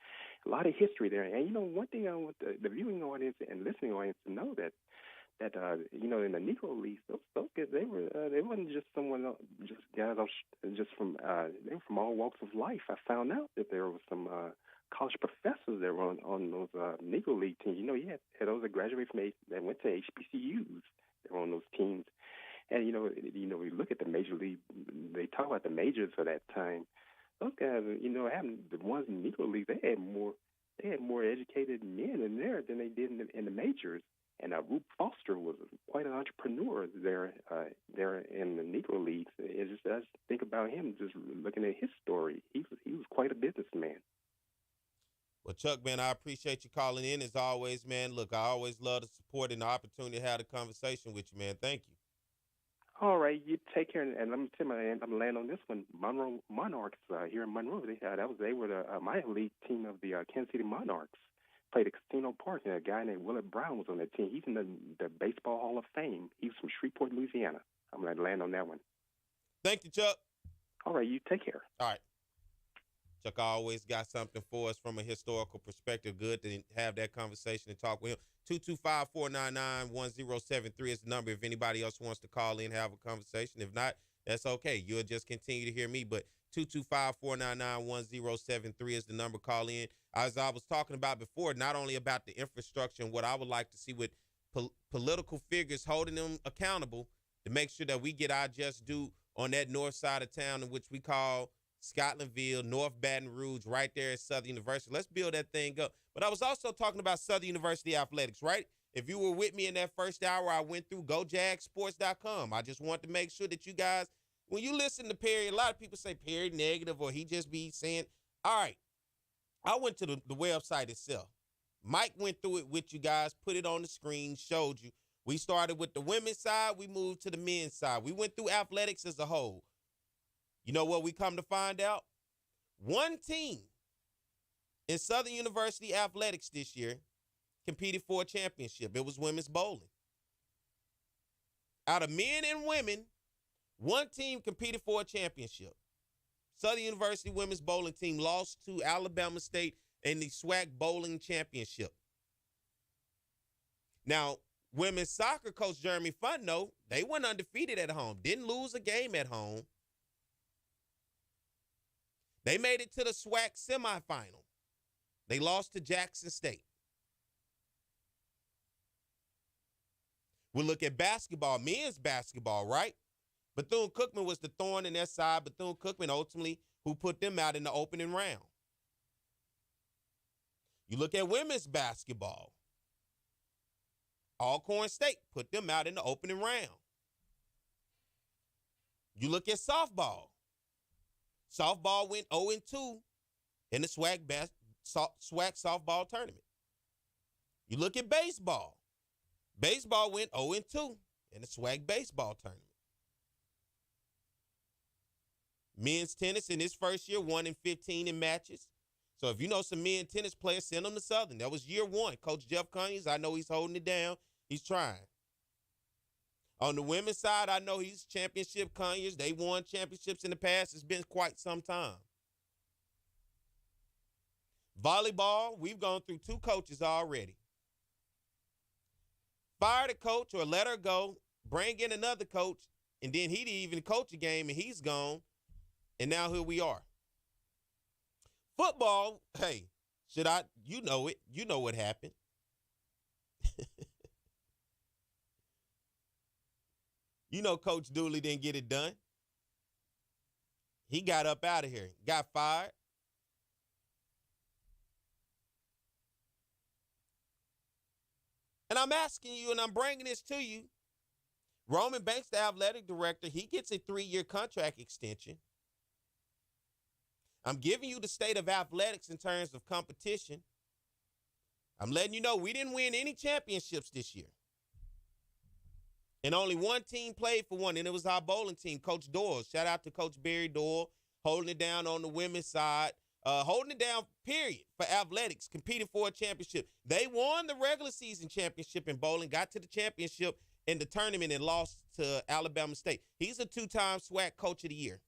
A lot of history there. And, one thing I want the viewing audience and listening audience to know that in the Negro Leagues, those guys, they wasn't just someone else, just guys just from they were from all walks of life. I found out that there was some college professors that were on those Negro League teams. You had those that graduated from that went to HBCUs that were on those teams. And we look at the major league. They talk about the majors for that time. Those guys, having the ones in the Negro League, they had more educated men in there than they did in the majors. And Rube Foster was quite an entrepreneur there in the Negro Leagues. I just think about him, just looking at his story. He was quite a businessman.
Well, Chuck, man, I appreciate you calling in as always, man. Look, I always love the support and the opportunity to have a conversation with you, man. Thank you.
All right, you take care, and let me tell you, I'm gonna land on this one. Monroe Monarchs here in Monroe. They were the minor league team of the Kansas City Monarchs. Played at Casino Park, and a guy named Willard Brown was on that team. He's in the Baseball Hall of Fame. He's from Shreveport, Louisiana. I'm gonna land on that one.
Thank you, Chuck.
All right, you take care.
All right. Chuck always got something for us from a historical perspective. Good to have that conversation and talk with him. 225-499-1073 is the number if anybody else wants to call in and have a conversation. If not, that's okay. You'll just continue to hear me. But 225-499-1073 is the number. Call in. As I was talking about before, not only about the infrastructure and what I would like to see with political figures holding them accountable to make sure that we get our just due on that north side of town, in which we call Scotlandville, North Baton Rouge, right there at Southern University. Let's build that thing up. But I was also talking about Southern University athletics, right? If you were with me in that first hour, I went through GoJagSports.com. I just want to make sure that you guys, when you listen to Perry, a lot of people say Perry negative, or he just be saying, all right, I went to the website itself. Mike went through it with you guys, put it on the screen, showed you. We started with the women's side. We moved to the men's side. We went through athletics as a whole. You know what we come to find out? One team in Southern University athletics this year competed for a championship. It was women's bowling. Out of men and women, one team competed for a championship. Southern University women's bowling team lost to Alabama State in the SWAC bowling championship. Now, women's soccer coach Jeremy Funno, they went undefeated at home, didn't lose a game at home. They made it to the SWAC semifinal. They lost to Jackson State. We'll look at basketball, men's basketball, right? Bethune-Cookman was the thorn in their side. Bethune-Cookman ultimately who put them out in the opening round. You look at women's basketball. Alcorn State put them out in the opening round. You look at softball. Softball went 0-2 in the SWAC softball tournament. You look at baseball. Baseball went 0-2 in the SWAC baseball tournament. Men's tennis in his first year, 1-15 in matches. So if you know some men tennis players, send them to Southern. That was year one. Coach Jeff Conyers, I know he's holding it down. He's trying. On the women's side, I know he's championship Conyers. They won championships in the past. It's been quite some time. Volleyball, we've gone through 2 coaches already. Fire the coach or let her go, bring in another coach, and then he didn't even coach a game and he's gone. And now here we are. Football, hey, you know it. You know what happened. You know Coach Dooley didn't get it done. He got up out of here, got fired. And I'm asking you, and I'm bringing this to you. Roman Banks, the athletic director, he gets a 3-year contract extension. I'm giving you the state of athletics in terms of competition. I'm letting you know we didn't win any championships this year. And only one team played for one, and it was our bowling team, Coach Doyle. Shout out to Coach Barry Doyle, holding it down on the women's side, holding it down, period, for athletics, competing for a championship. They won the regular season championship in bowling, got to the championship in the tournament, and lost to Alabama State. He's a 2-time SWAC Coach of the Year.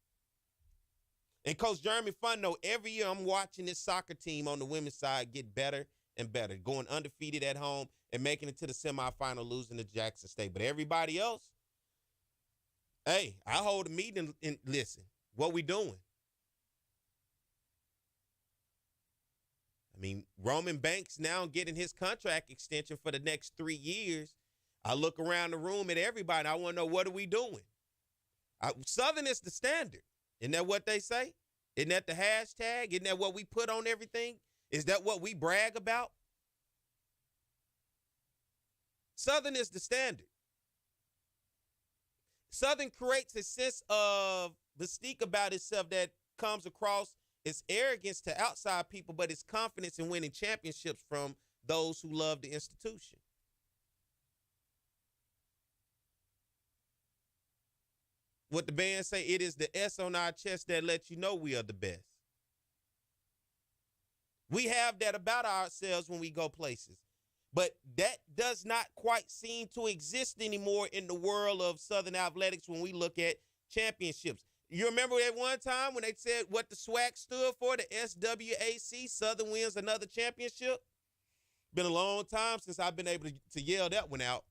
And Coach Jeremy Funno, every year I'm watching this soccer team on the women's side get better and better, going undefeated at home and making it to the semifinal, losing to Jackson State. But everybody else, hey, I hold a meeting and listen, what we doing? I mean, Roman Banks now getting his contract extension for the next 3 years. I look around the room at everybody, and I want to know, what are we doing? Southern is the standard. Isn't that what they say? Isn't that the hashtag? Isn't that what we put on everything? Is that what we brag about? Southern is the standard. Southern creates a sense of mystique about itself that comes across as arrogance to outside people, but it's confidence in winning championships from those who love the institution. What the band say, it is the S on our chest that lets you know we are the best. We have that about ourselves when we go places. But that does not quite seem to exist anymore in the world of Southern athletics when we look at championships. You remember that one time when they said what the SWAC stood for, the SWAC, Southern wins another championship? Been a long time since I've been able to yell that one out.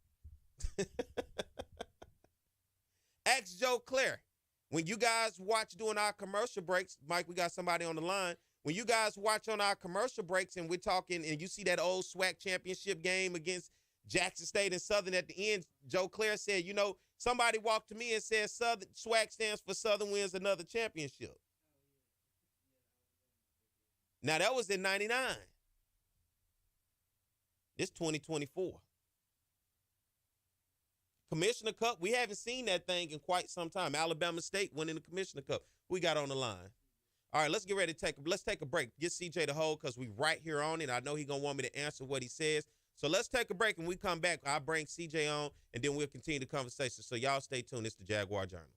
Ask Joe Claire. When you guys watch during our commercial breaks, Mike, we got somebody on the line. When you guys watch on our commercial breaks and we're talking and you see that old SWAC championship game against Jackson State and Southern at the end, Joe Claire said, you know, somebody walked to me and said Southern SWAC stands for Southern wins another championship. Now, that was in 99. It's 2024. Commissioner Cup, we haven't seen that thing in quite some time. Alabama State winning the Commissioner Cup. We got on the line. All right, let's get ready to let's take a break. Get CJ to hold because we right here on it. I know he's going to want me to answer what he says. So let's take a break, and we come back. I'll bring CJ on, and then we'll continue the conversation. So y'all stay tuned. It's the Jaguar Journal.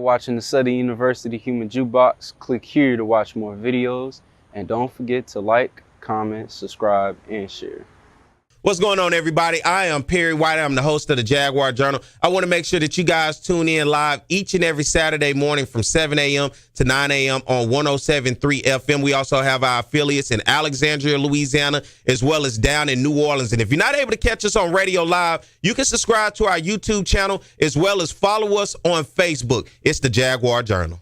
watching the Southern University Human Jukebox. Click here to watch more videos. And don't forget to like, comment, subscribe, and share.
What's going on, everybody? I am Perry White. I'm the host of the Jaguar Journal. I want to make sure that you guys tune in live each and every Saturday morning from 7 a.m. to 9 a.m. on 107.3 FM. We also have our affiliates in Alexandria, Louisiana, as well as down in New Orleans. And if you're not able to catch us on radio live, you can subscribe to our YouTube channel as well as follow us on Facebook. It's the Jaguar Journal.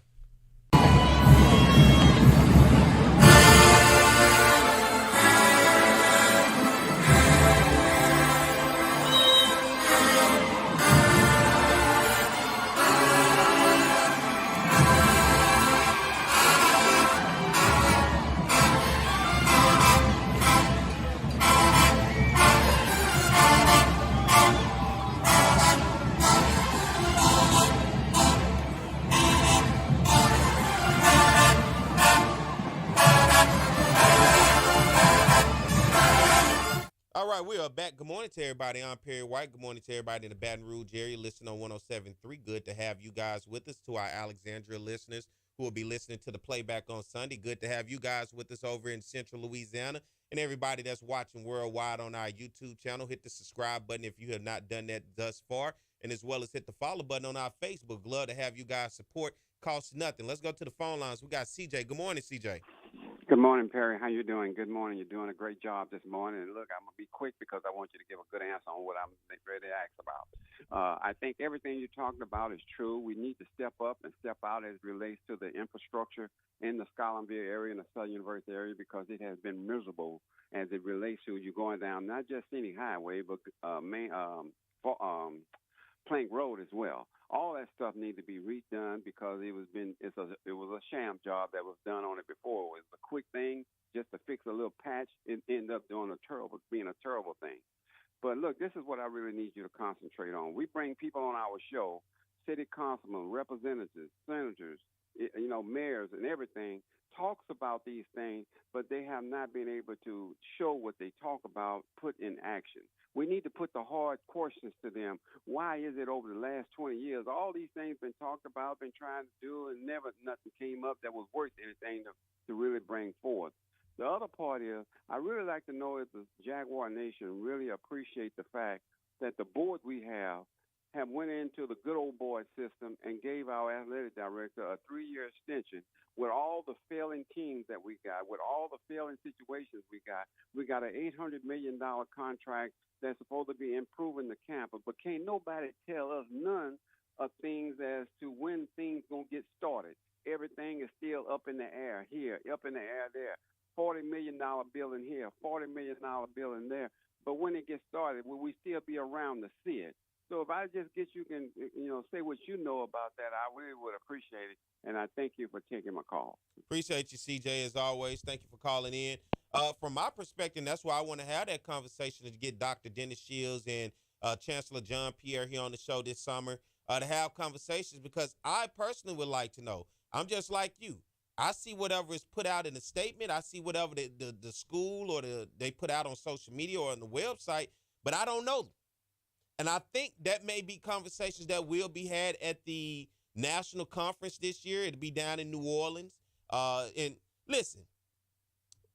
All right, we are back. Good morning to everybody. I'm Perry White. Good morning to everybody in the Baton Rouge area listening on 107.3. Good to have you guys with us. To our Alexandria listeners who will be listening to the playback on Sunday, good to have you guys with us over in Central Louisiana. And everybody that's watching worldwide on our YouTube channel, hit the subscribe button if you have not done that thus far, and as well as hit the follow button on our Facebook. Glad to have you guys support. Costs nothing. Let's go to the phone lines. We got CJ. Good morning, CJ.
Good morning, Perry. How you doing? Good morning. You're doing a great job this morning. And look, I'm going to be quick because I want you to give a good answer on what I'm ready to ask about. I think everything you're talking about is true. We need to step up and step out as it relates to the infrastructure in the Scotlandville area and the Southern University area because it has been miserable as it relates to you going down not just any highway, but Plank Road as well. All that stuff needs to be redone because it was a sham job that was done on it before. It was a quick thing just to fix a little patch. It ended up being a terrible thing. But look, this is what I really need you to concentrate on. We bring people on our show, city councilmen, representatives, senators, mayors and everything, talks about these things, but they have not been able to show what they talk about put in action. We need to put the hard questions to them. Why is it over the last 20 years, all these things been talked about, been trying to do, and never nothing came up that was worth anything to really bring forth? The other part is, I really like to know if the Jaguar Nation really appreciate the fact that the board we have went into the good old boy system and gave our athletic director a 3-year extension with all the failing teams that we got, with all the failing situations we got. We got an $800 million contract that's supposed to be improving the campus, but can't nobody tell us none of things as to when things going to get started. Everything is still up in the air here, up in the air there. $40 million building here, $40 million building there. But when it gets started, will we still be around to see it? So if I just get you can, say what you know about that, I really would appreciate it. And I thank you for taking my call.
Appreciate you, CJ, as always. Thank you for calling in. From my perspective, that's why I want to have that conversation to get Dr. Dennis Shields and Chancellor John Pierre here on the show this summer to have conversations because I personally would like to know. I'm just like you. I see whatever is put out in the statement. I see whatever the school or they put out on social media or on the website, but I don't know them. And I think that may be conversations that will be had at the national conference this year. It'll be down in New Orleans. And listen,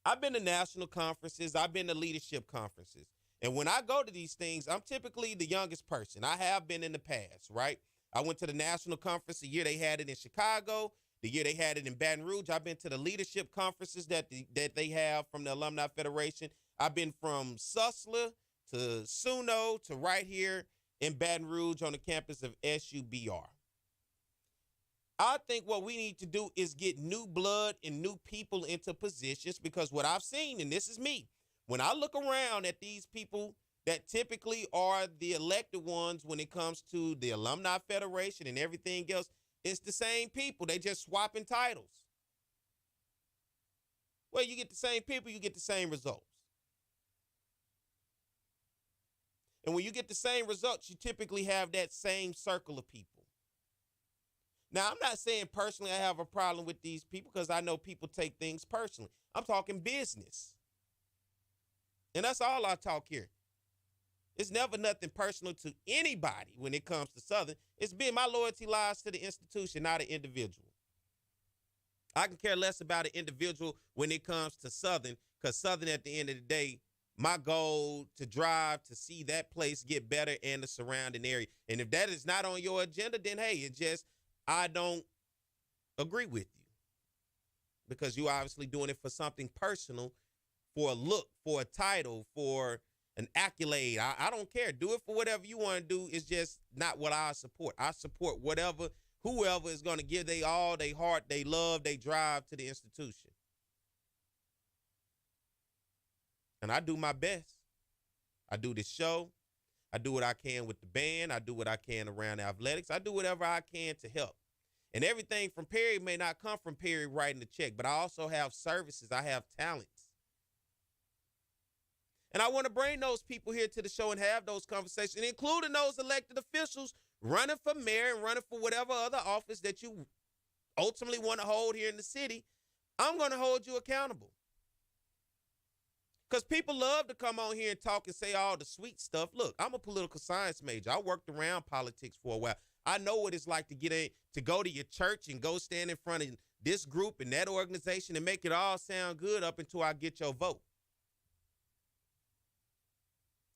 I've been to national conferences. I've been to leadership conferences. And when I go to these things, I'm typically the youngest person. I have been in the past, right? I went to the national conference the year they had it in Chicago, the year they had it in Baton Rouge. I've been to the leadership conferences that they have from the Alumni Federation. I've been from Susler to Suno to right here in Baton Rouge on the campus of SUBR. I think what we need to do is get new blood and new people into positions because what I've seen, and this is me, when I look around at these people that typically are the elected ones when it comes to the Alumni Federation and everything else, it's the same people. They just swapping titles. Well, you get the same people, you get the same results. And when you get the same results, you typically have that same circle of people. Now, I'm not saying personally I have a problem with these people because I know people take things personally. I'm talking business. And that's all I talk here. It's never nothing personal to anybody when it comes to Southern. It's been my loyalty lies to the institution, not an individual. I can care less about an individual when it comes to Southern, because Southern, at the end of the day, my goal to drive to see that place get better and the surrounding area. And if that is not on your agenda, then hey, it's just I don't agree with you, because you obviously doing it for something personal, for a look, for a title, for an accolade. I don't care. Do it for whatever you want to do. It's just not what I support. I support whoever is going to give they all, they heart, they love, they drive to the institution. And I do my best. I do this show. I do what I can with the band. I do what I can around athletics. I do whatever I can to help. And everything from Perry may not come from Perry writing the check, but I also have services. I have talents. And I want to bring those people here to the show and have those conversations, including those elected officials running for mayor and running for whatever other office that you ultimately want to hold here in the city. I'm going to hold you accountable. Because people love to come on here and talk and say all the sweet stuff. Look, I'm a political science major. I worked around politics for a while. I know what it's like to get in, to go to your church and go stand in front of this group and that organization and make it all sound good up until I get your vote.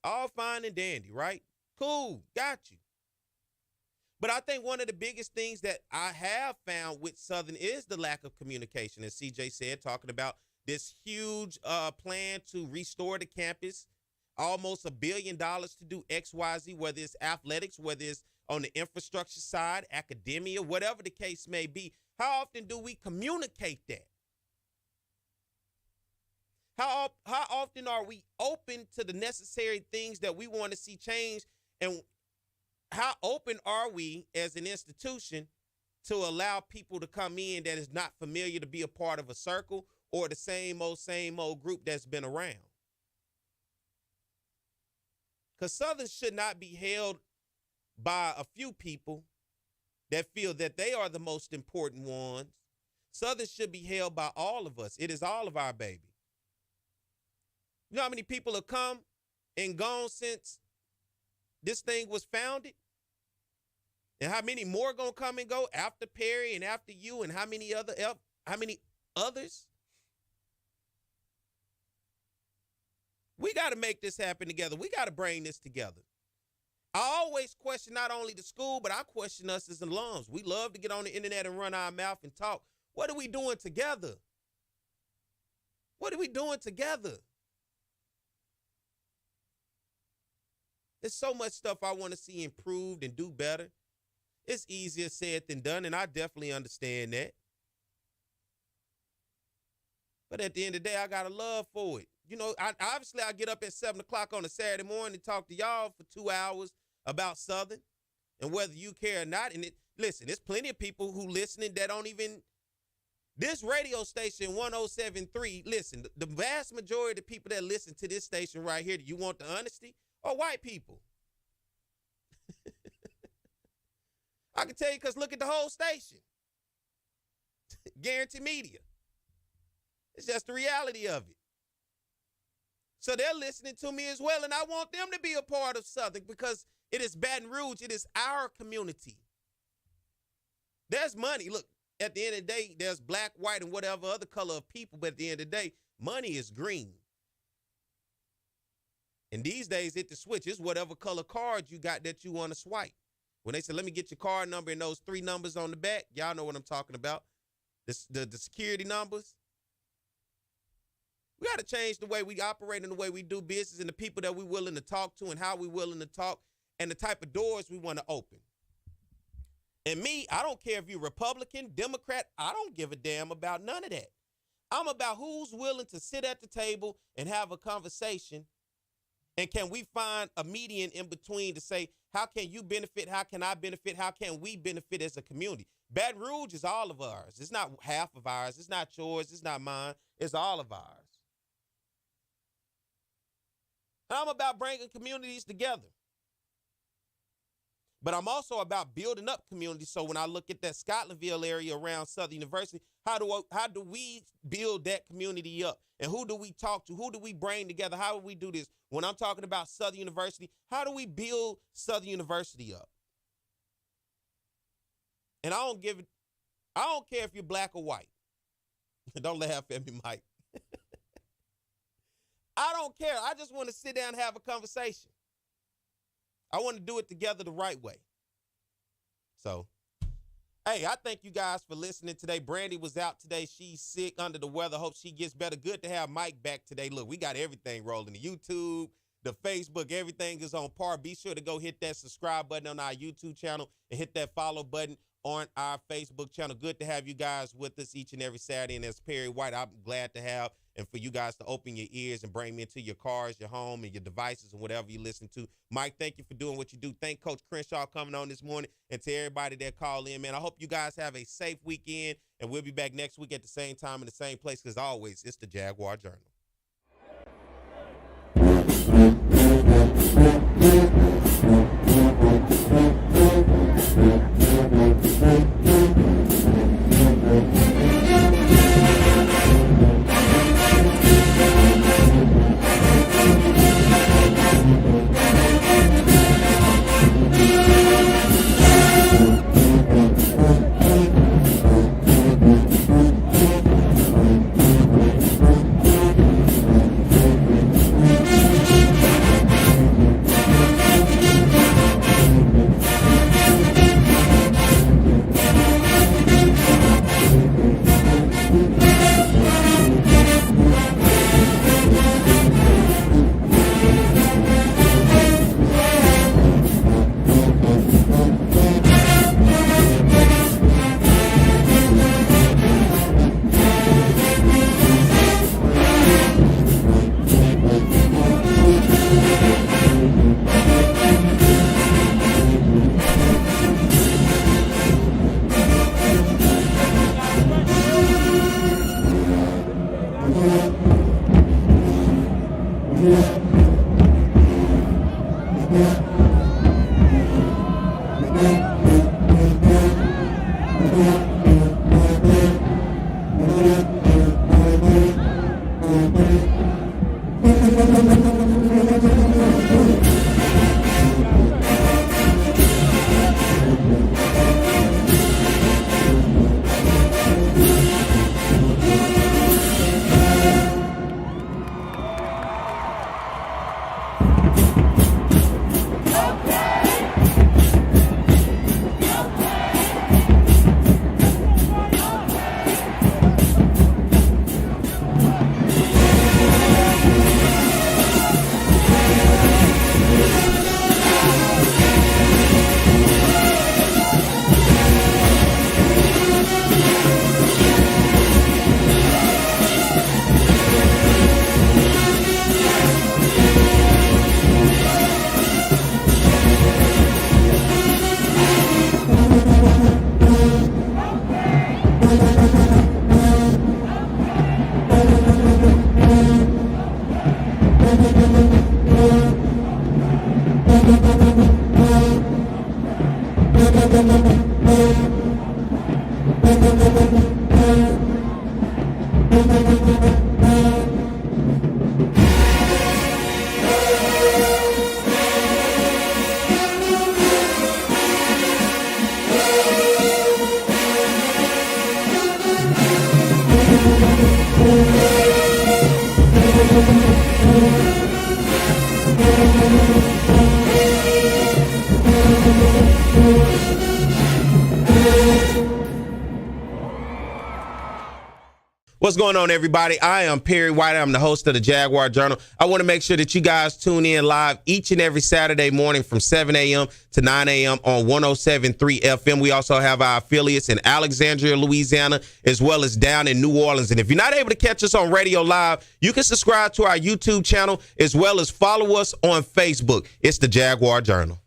All fine and dandy, right? Cool, got you. But I think one of the biggest things that I have found with Southern is the lack of communication. As CJ said, talking about this huge plan to restore the campus, almost $1 billion to do X, Y, Z, whether it's athletics, whether it's on the infrastructure side, academia, whatever the case may be. How often do we communicate that? How often are we open to the necessary things that we want to see change? And how open are we as an institution to allow people to come in that is not familiar to be a part of a circle or the same old group that's been around? Because Southern should not be held by a few people that feel that they are the most important ones. Southern should be held by all of us. It is all of our baby. You know how many people have come and gone since this thing was founded? And how many more gonna come and go after Perry and after you, and how many others? We got to make this happen together. We got to bring this together. I always question not only the school, but I question us as alums. We love to get on the internet and run our mouth and talk. What are we doing together? What are we doing together? There's so much stuff I want to see improved and do better. It's easier said than done, and I definitely understand that. But at the end of the day, I got a love for it. You know, I get up at 7 o'clock on a Saturday morning and talk to y'all for 2 hours about Southern and whether you care or not. And listen, there's plenty of people who listening that don't even, this radio station 107.3, listen, the vast majority of the people that listen to this station right here, do you want the honesty? Or white people. I can tell you because look at the whole station. Guarantee Media. It's just the reality of it. So they're listening to me as well, and I want them to be a part of Southern because it is Baton Rouge. It is our community. There's money. Look, at the end of the day, there's black, white, and whatever other color of people, but at the end of the day, money is green. And these days, hit the switch. It's whatever color card you got that you want to swipe. When they say, let me get your card number and those 3 numbers on the back, y'all know what I'm talking about. The security numbers. We got to change the way we operate and the way we do business and the people that we're willing to talk to and how we're willing to talk and the type of doors we want to open. And me, I don't care if you're Republican, Democrat, I don't give a damn about none of that. I'm about who's willing to sit at the table and have a conversation. And can we find a median in between to say, how can you benefit? How can I benefit? How can we benefit as a community? Baton Rouge is all of ours. It's not half of ours. It's not yours. It's not mine. It's all of ours. And I'm about bringing communities together. But I'm also about building up community. So when I look at that Scotlandville area around Southern University, how do we build that community up? And who do we talk to? Who do we bring together? How do we do this? When I'm talking about Southern University, how do we build Southern University up? And I don't care if you're black or white. Don't laugh at me, Mike. I don't care. I just want to sit down and have a conversation. I want to do it together the right way. So, hey, I thank you guys for listening today. Brandi was out today. She's sick, under the weather. Hope she gets better. Good to have Mike back today. Look, we got everything rolling. The YouTube, the Facebook, everything is on par. Be sure to go hit that subscribe button on our YouTube channel and hit that follow button on our Facebook channel. Good to have you guys with us each and every Saturday. And as Perry White, I'm glad to have and for you guys to open your ears and bring me into your cars, your home, and your devices and whatever you listen to. Mike, thank you for doing what you do. Thank Coach Crenshaw coming on this morning, and to everybody that called in, man. I hope you guys have a safe weekend, and we'll be back next week at the same time in the same place, because always, it's the Jaguar Journal. What's going on, everybody? I am Perry White. I'm the host of the Jaguar Journal. I want to make sure that you guys tune in live each and every Saturday morning from 7 a.m. to 9 a.m. on 107.3 FM. We also have our affiliates in Alexandria, Louisiana, as well as down in New Orleans. And if you're not able to catch us on radio live, you can subscribe to our YouTube channel as well as follow us on Facebook. It's the Jaguar Journal.